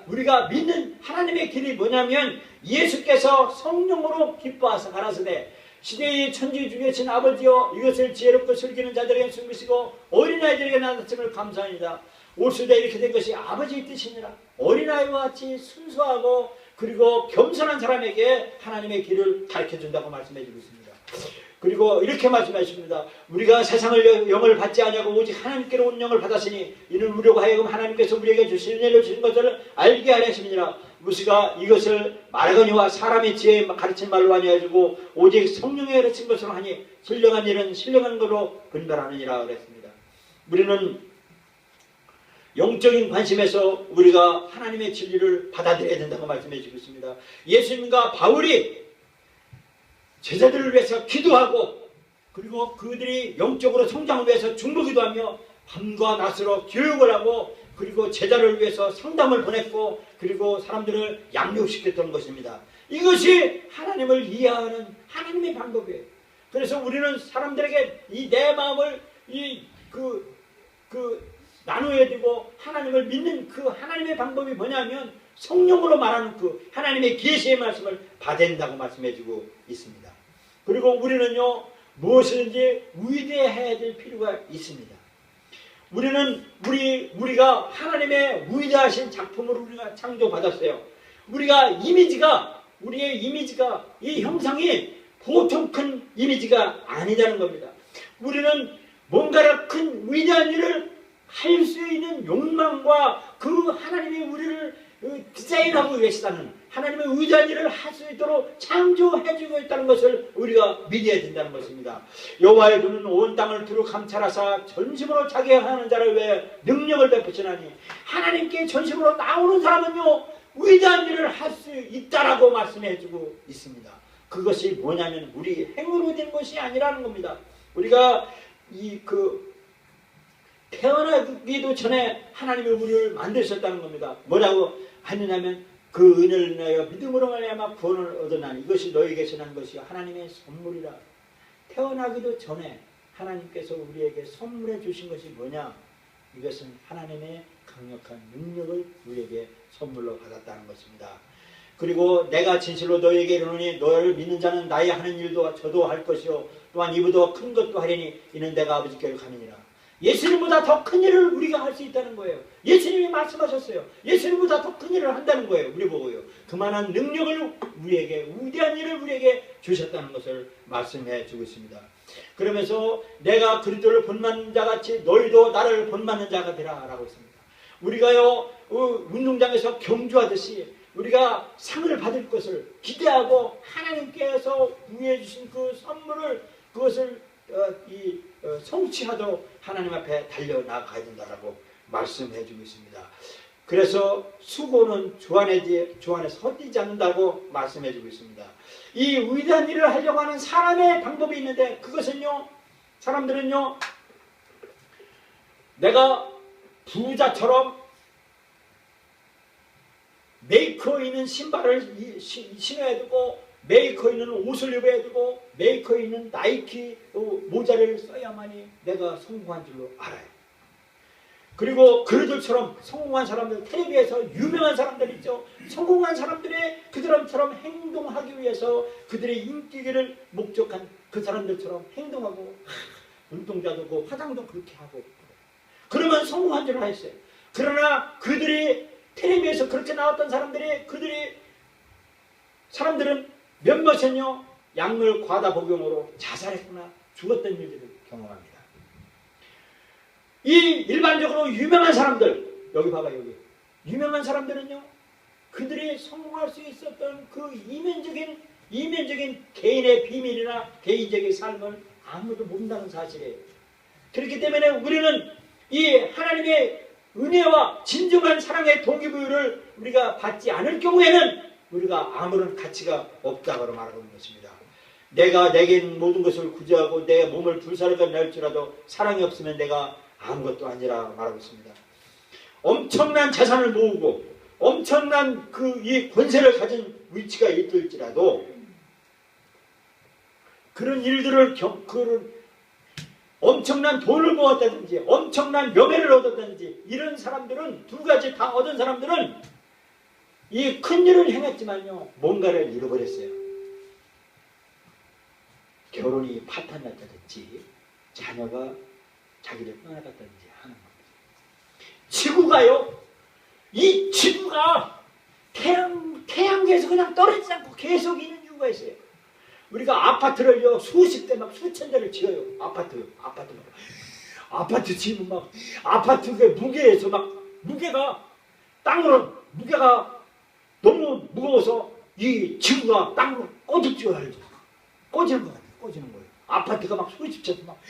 우리가 믿는 하나님의 길이 뭐냐면 예수께서 성령으로 기뻐하사 가라사대 시대의 천지 중에 신 아버지여 이것을 지혜롭고 슬기는 자들에게 숨기시고 어린아이들에게 나타심을 감사합니다. 올 수대 이렇게 된 것이 아버지의 뜻이니라. 어린아이와 같이 순수하고 그리고 겸손한 사람에게 하나님의 길을 가르쳐준다고 말씀해 주고 있습니다. 그리고 이렇게 말씀하십니다. 우리가 세상을 영을 받지 아니하고 오직 하나님께로 온 영을 받았으니 이는 우리로 하여금 하나님께서 우리에게 주신 은혜를 주신 것을 알게 하려 하심이니라. 무시가 이것을 말하거니와 사람의 지혜에 가르친 말로 아니하고 오직 성령에 가르친 것으로 하니 신령한 일은 신령한 것으로 분별하느니라 그랬습니다. 우리는 영적인 관심에서 우리가 하나님의 진리를 받아들여야 된다고 말씀해 주고 있습니다. 예수님과 바울이 제자들을 위해서 기도하고 그리고 그들이 영적으로 성장을 위해서 중보기도 하며 밤과 낮으로 교육을 하고 그리고 제자를 위해서 상담을 보냈고 그리고 사람들을 양육시켰던 것입니다. 이것이 하나님을 이해하는 하나님의 방법이에요. 그래서 우리는 사람들에게 이 내 마음을 나누어야 되고 하나님을 믿는 그 하나님의 방법이 뭐냐면 성령으로 말하는 그 하나님의 계시의 말씀을 받아야 된다고 말씀해주고 있습니다. 그리고 우리는요 무엇이든지 위대해야 될 필요가 있습니다. 우리가 하나님의 위대하신 작품으로 우리가 창조받았어요. 우리의 이미지가 이 형상이 보통 큰 이미지가 아니라는 겁니다. 우리는 뭔가를 큰 위대한 일을 할 수 있는 욕망과 그 하나님이 우리를 디자인하고 계시다는 하나님의 위대한 일을 할 수 있도록 창조해주고 있다는 것을 우리가 믿어야 된다는 것입니다. 여호와의 눈은 온 땅을 두루 감찰하사 전심으로 자기 하는 자를 위해 능력을 베푸시나니 하나님께 전심으로 나오는 사람은요 위대한 일을 할 수 있다라고 말씀해주고 있습니다. 그것이 뭐냐면 우리 행으로 된 것이 아니라는 겁니다. 우리가 태어나기도 전에 하나님이 우리를 만드셨다는 겁니다. 뭐라고 하느냐면 그 은혜를 인하여 믿음으로 말미암아 구원을 얻으나니 이것이 너희에게 전한 것이 하나님의 선물이라. 태어나기도 전에 하나님께서 우리에게 선물해 주신 것이 뭐냐? 이것은 하나님의 강력한 능력을 우리에게 선물로 받았다는 것입니다. 그리고 내가 진실로 너희에게 이르노니 너를 믿는 자는 나의 하는 일도 저도 할 것이요 또한 이보다 큰 것도 하리니 이는 내가 아버지께로 가느니라. 예수님보다 더 큰 일을 우리가 할 수 있다는 거예요. 예수님이 말씀하셨어요. 예수님보다 더 큰 일을 한다는 거예요. 우리 보고요. 그만한 능력을 우리에게 위대한 일을 우리에게 주셨다는 것을 말씀해 주고 있습니다. 그러면서 내가 그리스도를 본받는 자같이 너희도 나를 본받는 자가 되라 라고 했습니다. 우리가요 운동장에서 경주하듯이 우리가 상을 받을 것을 기대하고 하나님께서 부여해 주신 그 선물을 그것을 성취하도록 하나님 앞에 달려나가야 된다라고 말씀해 주고 있습니다. 그래서 수고는 주 안에서 헛되지 않는다고 말씀해 주고 있습니다. 이 위대한 일을 하려고 하는 사람의 방법이 있는데 그것은요 사람들은요 내가 부자처럼 메이커 있는 신발을 신어야 되고 메이커 있는 옷을 입어야 되고 메이커 있는 나이키 모자를 써야만이 내가 성공한 줄로 알아요. 그리고 그들처럼 성공한 사람들, 텔레비에서 유명한 사람들 있죠. 성공한 사람들이 그들처럼 행동하기 위해서 그들의 인기를 목적한 그 사람들처럼 행동하고 운동자도 화장도 그렇게 하고 그러면 성공한 줄로 했어요. 그러나 그들이 텔레비에서 그렇게 나왔던 사람들은 몇몇은요 약물 과다 복용으로 자살했거나 죽었던 일들을 경험합니다. 이 일반적으로 유명한 사람들 여기 봐봐 여기 유명한 사람들은요 그들이 성공할 수 있었던 그 이면적인 개인의 비밀이나 개인적인 삶을 아무도 모른다는 사실이에요. 그렇기 때문에 우리는 이 하나님의 은혜와 진정한 사랑의 동기부여를 우리가 받지 않을 경우에는 우리가 아무런 가치가 없다고 말하고 있는 것입니다. 내가 내겐 모든 것을 구제하고 내 몸을 불사르게 낼지라도 사랑이 없으면 내가 아무것도 아니라 말하고 있습니다. 엄청난 자산을 모으고 엄청난 이 권세를 가진 위치가 있을지라도 그런 일들을 그런 엄청난 돈을 모았다든지 엄청난 명예를 얻었다든지 이런 사람들은 두 가지 다 얻은 사람들은 이 큰 일을 행했지만요 뭔가를 잃어버렸어요. 결혼이 파탄났다든지 자녀가 자기를 떠나갔다든지 하는 겁니다. 지구가요, 이 지구가 태양계에서 그냥 떨어지지 않고 계속 있는 이유가 있어요. 우리가 아파트를요 수십 대 막 수천 대를 지어요. 아파트 지으면 막 아파트의 무게에서 막 무게가 땅으로 무게가 너무 무거워서 이 지구가 땅으로 꺼지지가 알죠. 꺼지는 거예요. 아파트가 막 수십 채 막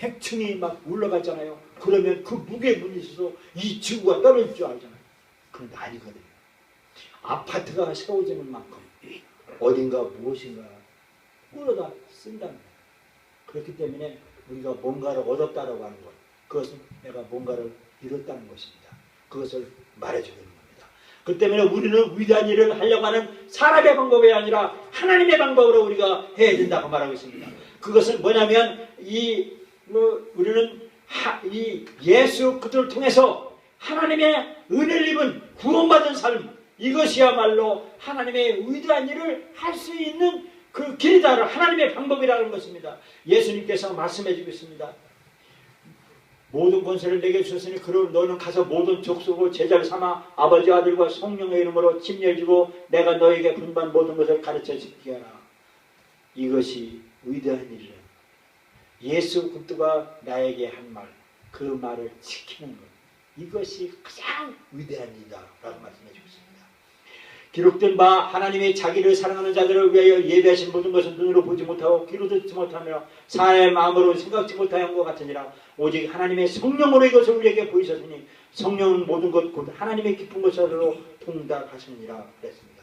100층이 막 올라가잖아요. 그러면 그 무게 문이 있어서 이 지구가 떨어질 줄 알잖아요. 그런데 아니거든요. 아파트가 세워지는 만큼 어딘가 무엇인가 끌어다 쓴다는 거예요. 그렇기 때문에 우리가 뭔가를 얻었다라고 하는 것, 그것은 내가 뭔가를 잃었다는 것입니다. 그것을 말해주는 겁니다. 그렇기 때문에 우리는 위대한 일을 하려고 하는 사람의 방법이 아니라 하나님의 방법으로 우리가 해야 된다고 말하고 있습니다. 그것은 뭐냐면 우리는 이 예수 그리스도를 통해서 하나님의 은혜를 입은 구원받은 삶, 이것이야말로 하나님의 위대한 일을 할 수 있는 그 길이다. 하나님의 방법이라는 것입니다. 예수님께서 말씀해 주고 있습니다. 모든 권세를 내게 주셨으니 그럼 너는 가서 모든 족속으로 제자를 삼아 아버지 아들과 성령의 이름으로 침례주고 내가 너에게 분반 모든 것을 가르쳐 지키게 하라. 이것이 위대한 일이라. 예수 그리스도가 나에게 한 말, 그 말을 지키는 것, 이것이 가장 위대한 일이다 라고 말씀해 주고 있습니다. 기록된 바 하나님이 자기를 사랑하는 자들을 위하여 예배하신 모든 것은 눈으로 보지 못하고 귀로 듣지 못하며 사람의 마음으로 생각지 못하는 것 같으니라. 오직 하나님의 성령으로 이것을 우리에게 보이셨으니 성령은 모든 것 곧 하나님의 깊은 것으로 통달하시느니라 그랬습니다.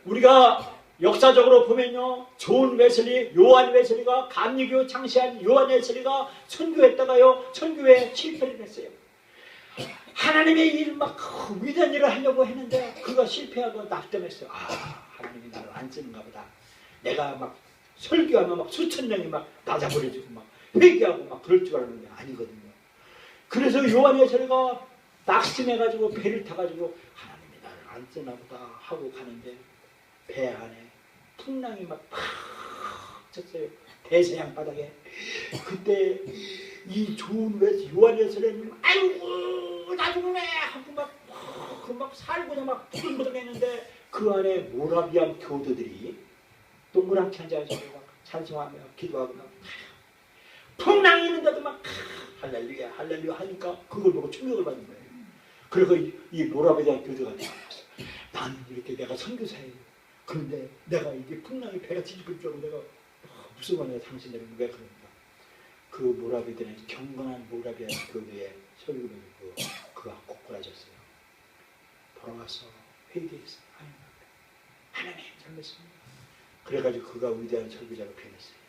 우리가 역사적으로 보면요, 존 웨슬리, 요한 웨슬리가 감리교 창시한 요한 웨슬리가 선교했다가요 선교에 실패를 했어요. 하나님의 일 막 위대한 일을 하려고 했는데 그가 실패하고 낙담했어요. 하나님이 나를 안 쓰는가 보다. 내가 막 설교하면 막 수천 명이 막 낮아버려지고 막 회개하고 막 그럴 줄 알았는데 아니거든요. 그래서 요한 웨슬리가 낙심해가지고 배를 타가지고 하나님이 나를 안 쓰나 보다 하고 가는데 배 안에 풍랑이 막 팍 쳤어요. 대서양 바닥에. 그때 이 좋은 요한 웨슬리는 아이고 나 죽네 하고 막 살고자 막 부들부들 했는데 그 안에 모라비안 교도들이 동그랗게 앉아서 막 찬송하며 기도하고 막 풍랑이 있는데도 막 할렐루야 할렐루야 하니까 그걸 보고 충격을 받는 거예요. 그래서 이 모라비안 교도가 나왔어. 나는 이렇게 내가 선교사예요. 그런데 내가 이게 풍랑이 배가 뒤집을 줄 알고 내가 무서워하냐 당신들은 왜 그런가. 그 모라비들은 경건한 모라비안 교도의 설교를 듣고 그가 꼬꾸라졌어요. 돌아와서 회개해서 하나님 잘못했습니다. 그래가지고 그가 위대한 설교자로 변했습니다.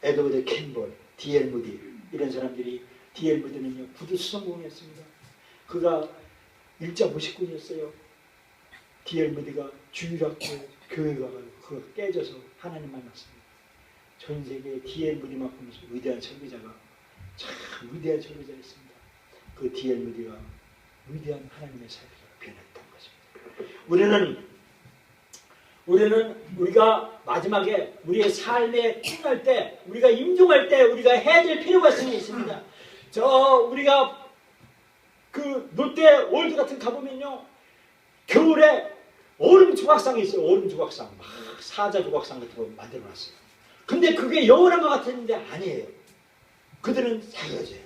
에드워드 캠볼, D.L. 무디 이런 사람들이 D.L. 무디는요 부두 수성공이었습니다. 그가 일자 무식군이었어요. D.L. 무디가 주일학교 교회 가가지고 그가 깨져서 하나님 만났습니다. 전 세계에 D.L. 무디만큼 위대한 설교자가 참 위대한 설교자였습니다. 그 D.L. 무디가 위대한 하나님의 설교자로 변했던 것입니다. 우리가 마지막에 우리의 삶에 충할 때, 우리가 임종할 때 우리가 해야 될 필요가 있습니다. 우리가 그 롯데 월드 같은 가보면요, 겨울에 얼음 조각상이 있어요. 얼음 조각상, 막 사자 조각상 같은 거 만들어놨어요. 근데 그게 영원한 것 같았는데 아니에요. 그들은 사라져요.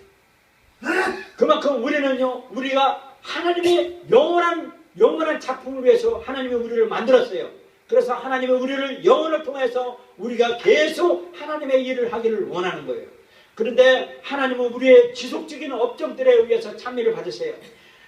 그만큼 우리는요, 우리가 하나님의 영원한 작품을 위해서 하나님이 우리를 만들었어요. 그래서 하나님이 우리를 영혼을 통해서 우리가 계속 하나님의 일을 하기를 원하는 거예요. 그런데 하나님은 우리의 지속적인 업적들에 의해서 찬미를 받으세요.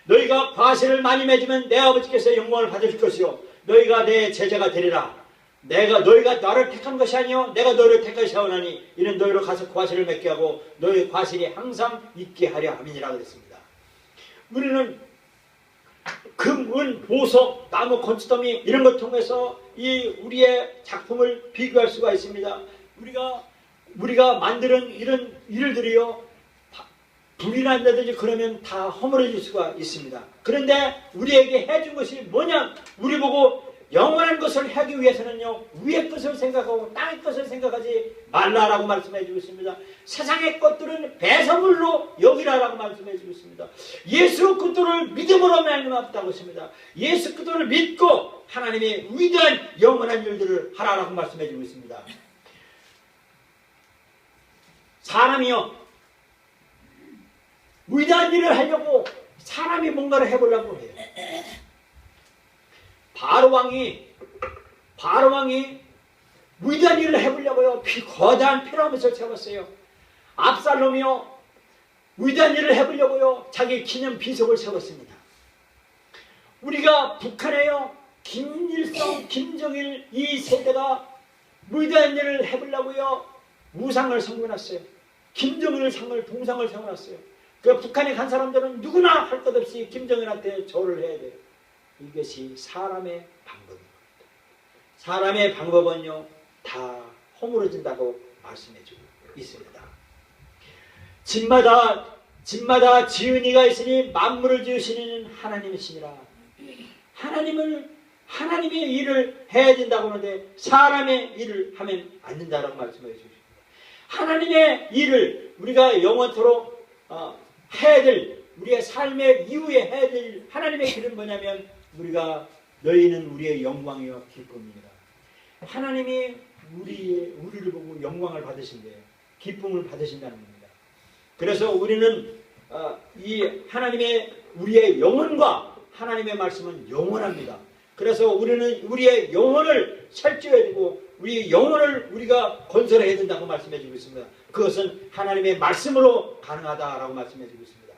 너희가 과실을 많이 맺으면 내 아버지께서 영광을 받을 것이요 너희가 내 제자가 되리라. 너희가 나를 택한 것이 아니요 내가 너희를 택하시 하오나니 이는 너희로 가서 과실을 맺게 하고 너희 과실이 항상 있게 하려 함이니라 그랬습니다. 우리는 금, 은, 보석, 나무, 건초더미 이런 것 통해서 이 우리의 작품을 비교할 수가 있습니다. 우리가 만드는 이런 일들이요 불이 난다든지 그러면 다 허물어질 수가 있습니다. 그런데 우리에게 해준 것이 뭐냐? 우리 보고 영원한 것을 하기 위해서는요 위의 것을 생각하고 땅의 것을 생각하지 말라라고 말씀해 주고 있습니다. 세상의 것들은 배설물로 여기라라고 말씀해 주고 있습니다. 예수 그리스도를 믿음으로 말미암았다고 했습니다. 예수 그리스도를 믿고 하나님의 위대한 영원한 일들을 하라라고 말씀해 주고 있습니다. 사람이요 위대한 일을 하려고 사람이 뭔가를 해보려고 해요. 바로왕이 위대한 일을 해보려고요 거대한 피라미드를 세웠어요. 압살롬이요 위대한 일을 해보려고요 자기 기념 비석을 세웠습니다. 우리가 북한에요 김일성, 김정일 이 세대가 위대한 일을 해보려고요 우상을 세워놨어요. 김정일 상을 동상을 세워놨어요. 그 북한에 간 사람들은 누구나 할 것 없이 김정일한테 절을 해야 돼요. 이것이 사람의 방법입니다. 사람의 방법은요 다 허물어진다고 말씀해주고 있습니다. 집마다 지은이가 있으니 만물을 지으시는 하나님이시니라. 하나님의 일을 해야 된다고 하는데 사람의 일을 하면 안 된다고 말씀해 주십니다. 하나님의 일을 우리가 영원토록 해야 될 우리의 삶의 이후에 해야 될 하나님의 길은 뭐냐면 너희는 우리의 영광이요 기쁨입니다. 하나님이 우리를 보고 영광을 받으신대요. 기쁨을 받으신다는 겁니다. 그래서 우리는 이 우리의 영혼과 하나님의 말씀은 영원합니다. 그래서 우리는 우리의 영혼을 살찌워야 되고 우리 영혼을 우리가 건설해야 된다고 말씀해 주고 있습니다. 그것은 하나님의 말씀으로 가능하다라고 말씀해 주고 있습니다.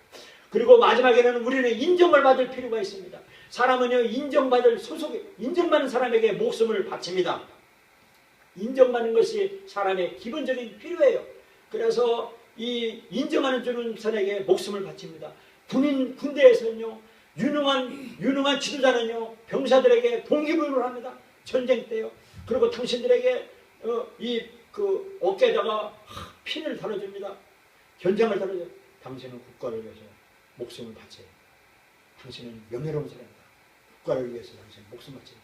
그리고 마지막에는 우리는 인정을 받을 필요가 있습니다. 사람은요 인정받는 사람에게 목숨을 바칩니다. 인정받는 것이 사람의 기본적인 필요예요. 그래서 이 인정하는 주는 사람에게 목숨을 바칩니다. 군대에서는요 유능한 지도자는요 병사들에게 동기부여를 합니다. 전쟁 때요. 그리고 당신들에게 어깨에다가 핀을 달아줍니다. 견장을 달아줘요. 당신은 국가를 위해서 목숨을 바쳐요. 당신은 명예로운 사람이다. 국가를 위해서 당신은 목숨을 바친다.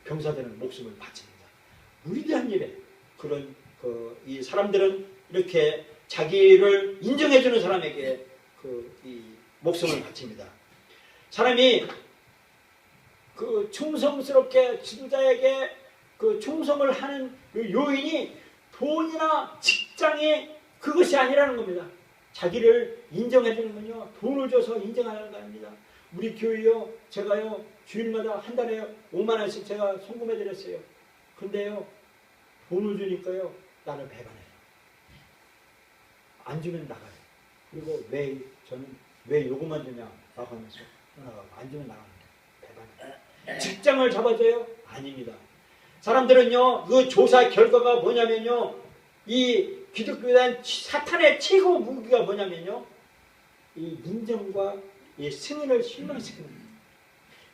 병사들은 목숨을 바칩니다. 위대한 일에 이 사람들은 이렇게 자기를 인정해주는 사람에게 이 목숨을 바칩니다. 사람이 충성스럽게 지도자에게 충성을 하는 요인이 돈이나 직장이 그것이 아니라는 겁니다. 자기를 인정해주는 건요 돈을 줘서 인정하는 거 아닙니다. 우리 교회요 제가요 주일마다 한 달에 5만 원씩 제가 송금해드렸어요. 근데요 돈을 주니까요 나를 배반해요. 안 주면 나가요. 그리고 저는 왜 요것만 주냐 라고 하면서 안 주면 나갑니다. 배반해요. 직장을 잡아줘요? 아닙니다. 사람들은요 그 조사 결과가 뭐냐면요 이 기독교에 대한 사탄의 최고 무기가 뭐냐면요 이 인정과 이 승인을 실망시키는 거예요.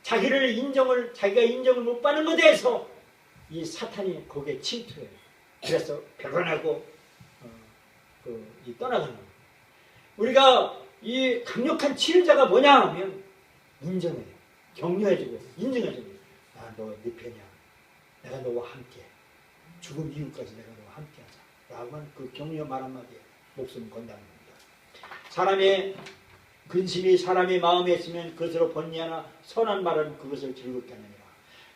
자기가 인정을 못 받는 것에 대해서 이 사탄이 거기에 침투해요. 그래서 배반하고 떠나가는 거예요. 우리가 이 강력한 치유자가 뭐냐 하면 인정해요. 격려해주고 인정해주고 너 네 편이야. 내가 너와 함께 죽음 이후까지 내가 너와 함께 하자. 라고 하는 그 격려 말 한마디에 목숨을 건다는 겁니다. 사람의 근심이 사람의 마음에 있으면 그것으로 번뇌하나 선한 말은 그것을 즐겁게 하느니라.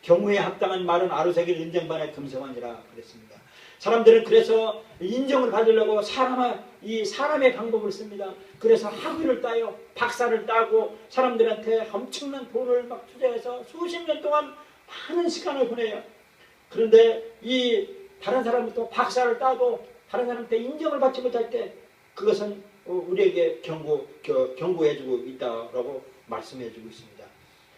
경우에 합당한 말은 아루새길 인정반에 금성하니라 그랬습니다. 사람들은 그래서 인정을 받으려고 사람의 방법을 씁니다. 그래서 학위를 따요. 박사를 따고 사람들한테 엄청난 돈을 막 투자해서 수십 년 동안 많은 시간을 보내요. 그런데 다른 사람부터 박사를 따도 다른 사람한테 인정을 받지 못할 때 그것은 우리에게 경고해주고 있다라고 말씀해주고 있습니다.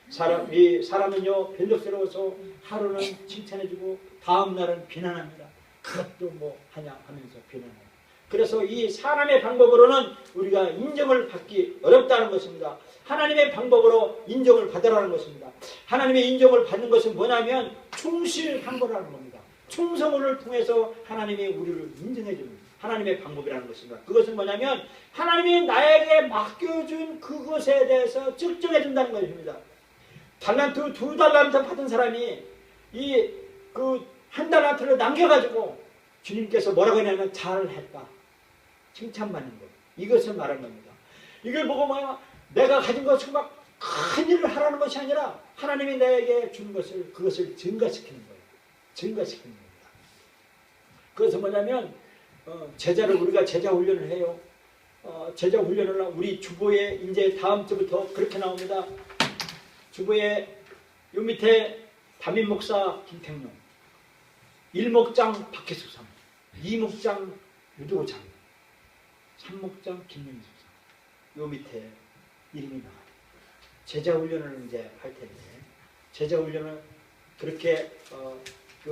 사람은요 변덕스러워서 하루는 칭찬해주고 다음 날은 비난합니다. 그것도 뭐 하냐 하면서 비난해요. 그래서 이 사람의 방법으로는 우리가 인정을 받기 어렵다는 것입니다. 하나님의 방법으로 인정을 받으라는 것입니다. 하나님의 인정을 받는 것은 뭐냐면 충실한 거라는 겁니다. 충성을 통해서 하나님이 우리를 인정해 주는 하나님의 방법이라는 것입니다. 그것은 뭐냐면 하나님이 나에게 맡겨준 그것에 대해서 측정해 준다는 것입니다. 달란트, 2달란트 받은 사람이 한 달란트를 남겨가지고 주님께서 뭐라고 했냐면 잘했다. 칭찬받는 것. 이것을 말하는 겁니다. 이걸 보고 내가 가진 것을 막 큰 일을 하라는 것이 아니라 하나님이 내게 준 것을 그것을 증가시키는 거예요. 증가시키는 겁니다. 그것은 뭐냐면 우리가 제자 훈련을 해요. 제자 훈련을 우리 주보에 이제 다음 주부터 그렇게 나옵니다. 주보에 요 밑에 담임 목사 김택룡, 1목장 박혜숙 상, 2목장 유도호 장, 3목장 김민수 상. 요 밑에 이름이 나와요. 제자 훈련을 이제 할 텐데 제자 훈련을 그렇게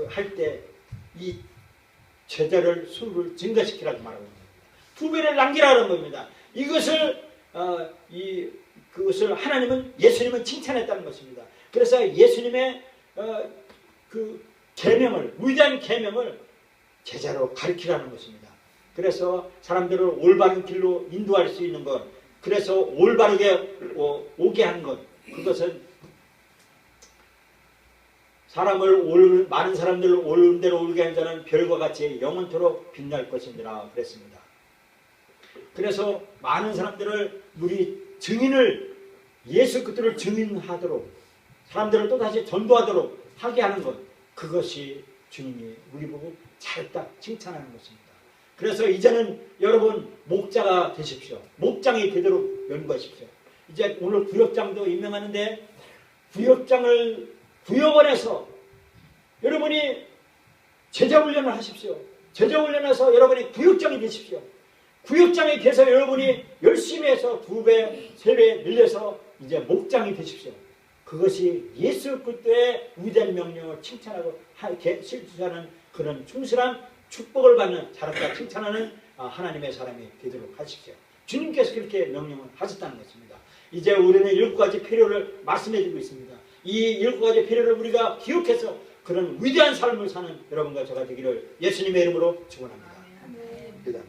할 때 이 제자를 수를 증가시키라고 말하고 있습니다. 2배를 남기라는 겁니다. 그것을 예수님은 칭찬했다는 것입니다. 그래서 예수님의 계명을 위대한 계명을 제자로 가르치라는 것입니다. 그래서 사람들을 올바른 길로 인도할 수 있는 것, 그래서 올바르게 오게 하는 것, 그것은 많은 사람들을 옳은 대로 오게 하는 자는 별과 같이 영원토록 빛날 것이니라 그랬습니다. 그래서 많은 사람들을 우리 증인을 예수 그리스도를 증인하도록 사람들을 또다시 전도하도록 하게 하는 것, 그것이 주님이 우리 보고 잘했다 칭찬하는 것입니다. 그래서 이제는 여러분 목자가 되십시오. 목장이 되도록 연구하십시오. 이제 오늘 구역장도 임명하는데 구역원에서 여러분이 제자훈련을 하십시오. 제자훈련해서 여러분이 구역장이 되십시오. 구역장이 돼서 여러분이 열심히 해서 2배, 3배 늘려서 이제 목장이 되십시오. 그것이 예수 그리스도의 위대한 명령을 칭찬하고 실천하는 그런 충실한 축복을 받는 잘했다 칭찬하는 하나님의 사람이 되도록 하십시오. 주님께서 그렇게 명령을 하셨다는 것입니다. 이제 우리는 7가지 필요를 말씀해 주고 있습니다. 이 7가지 필요를 우리가 기억해서 그런 위대한 삶을 사는 여러분과 저가 되기를 예수님의 이름으로 축원합니다. 그다음에